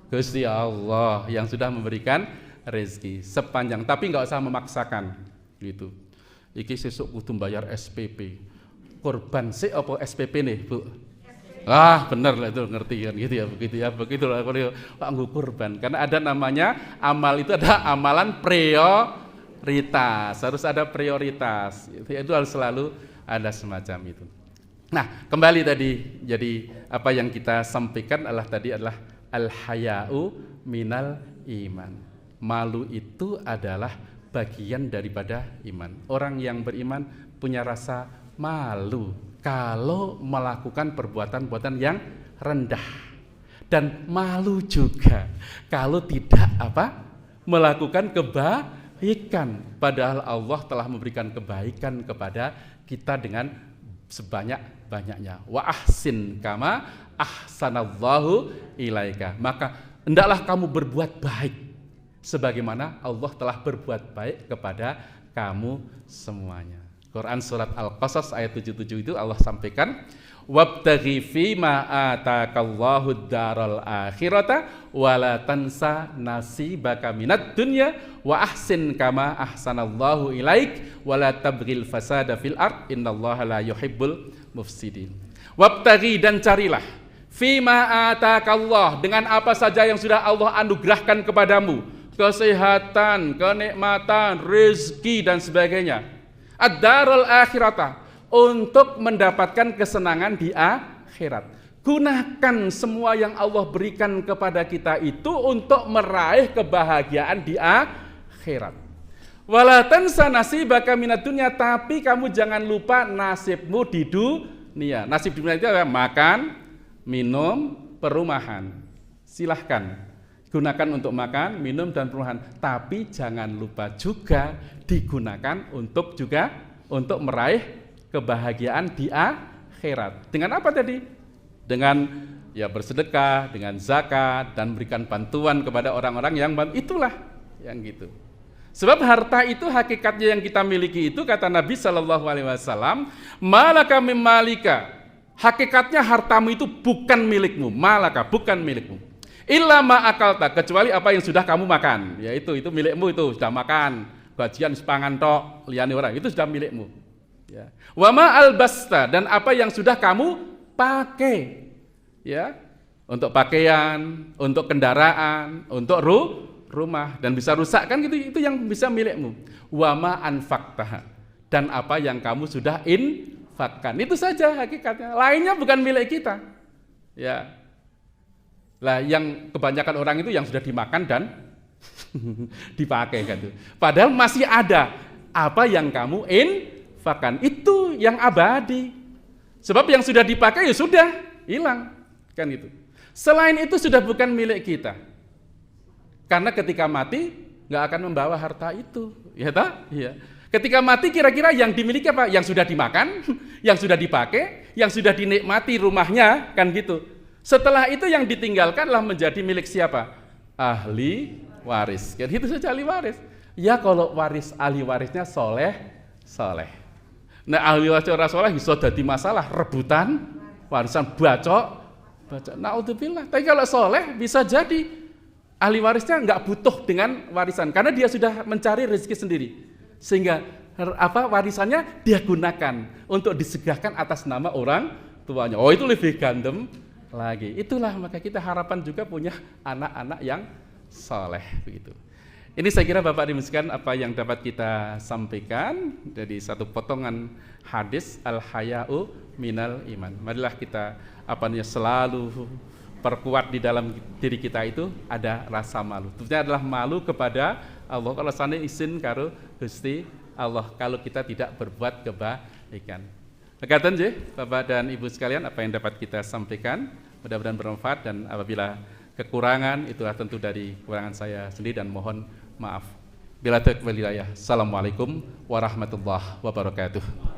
Gusti Allah yang sudah memberikan rezeki sepanjang, tapi nggak usah memaksakan gitu. Iki sesuk kudu bayar SPP. Kurban sik apa SPP nih, Bu? Bener lah itu ngerti kan gitu ya, begitu lah kalau Pak nggo kurban. Karena ada namanya amal itu ada amalan harus ada prioritas. Itu harus selalu ada semacam itu. Nah, kembali tadi, jadi apa yang kita sampaikan adalah al-haya'u minal iman. Malu itu adalah bagian daripada iman. Orang yang beriman punya rasa malu kalau melakukan perbuatan-perbuatan yang rendah, dan malu juga kalau tidak melakukan kebaikan, padahal Allah telah memberikan kebaikan kepada kita dengan sebanyak-banyaknya. Wa ahsin kama ahsanallahu ilaika. Maka hendaklah kamu berbuat baik sebagaimana Allah telah berbuat baik kepada kamu semuanya. Quran surat Al-Qasas ayat 77 itu Allah sampaikan, wabtaghi fima atakallahu daral akhirata wala tansa nasibaka minad dunya wa ahsin kama ahsanallahu ilaik wala tabghil fasada fil ard innallaha la yuhibbul mufsidin. Wabtaghi, dan carilah, fima atakallah, dengan apa saja yang sudah Allah anugerahkan kepadamu, kesehatan, kenikmatan, rezeki dan sebagainya, ad-darul akhirata, untuk mendapatkan kesenangan di akhirat. Gunakan semua yang Allah berikan kepada kita itu untuk meraih kebahagiaan di akhirat. Wala tansa nasibaka minad dunya, tapi kamu jangan lupa nasibmu di dunia. Nasib di dunia itu adalah makan, minum, perumahan. Silahkan gunakan untuk makan, minum, dan perumahan. Tapi jangan lupa juga digunakan untuk meraih kebahagiaan di akhirat. Dengan apa tadi? Dengan bersedekah, dengan zakat, dan berikan bantuan kepada orang-orang yang itulah yang gitu. Sebab harta itu hakikatnya yang kita miliki itu, kata Nabi SAW, malaka mim malika. Hakikatnya hartamu itu bukan milikmu, malaka bukan milikmu. Illa ma akalta, kecuali apa yang sudah kamu makan. Ya itu milikmu, itu sudah makan. Gajian sepangan tok, liyane orang, itu sudah milikmu. Ya. Wa ma albasta, dan apa yang sudah kamu pakai, ya, untuk pakaian, untuk kendaraan, untuk rumah, dan bisa rusak kan, itu yang bisa milikmu. Wa ma anfaqtaha, dan apa yang kamu sudah infakkan, itu saja hakikatnya. Lainnya bukan milik kita. Ya. Lah yang kebanyakan orang itu yang sudah dimakan dan dipakai kan itu. Padahal masih ada apa yang kamu infakkan, itu yang abadi. Sebab yang sudah dipakai ya sudah hilang kan itu. Selain itu sudah bukan milik kita. Karena ketika mati nggak akan membawa harta itu, ya tak? Iya. Ketika mati kira-kira yang dimiliki apa? Yang sudah dimakan, yang sudah dipakai, yang sudah dinikmati rumahnya kan gitu. Setelah itu yang ditinggalkanlah menjadi milik siapa? Ahli waris. Kan itu saja ahli waris. Ya kalau ahli warisnya soleh. Nah ahli waris orang soleh bisa jadi masalah, rebutan warisan, bacok. Naudzubillah. Tapi kalau soleh bisa jadi ahli warisnya nggak butuh dengan warisan karena dia sudah mencari rezeki sendiri, sehingga warisannya dia gunakan untuk disegahkan atas nama orang tuanya. Oh itu lebih gandem lagi. Itulah maka kita harapan juga punya anak-anak yang soleh begitu. Ini saya kira Bapak Ibu sekalian apa yang dapat kita sampaikan dari satu potongan hadis al-haya'u minal iman. Marilah kita selalu perkuat di dalam diri kita itu ada rasa malu. Tentunya adalah malu kepada Allah. Kalau sana izin karo Gusti Allah kalau kita tidak berbuat kebaikan. Mekaten nggih Bapak dan Ibu sekalian apa yang dapat kita sampaikan mudah-mudahan bermanfaat, dan apabila kekurangan itulah tentu dari kekurangan saya sendiri dan mohon maaf. Bila taufiq wal hidayah. Assalamualaikum warahmatullahi wabarakatuh.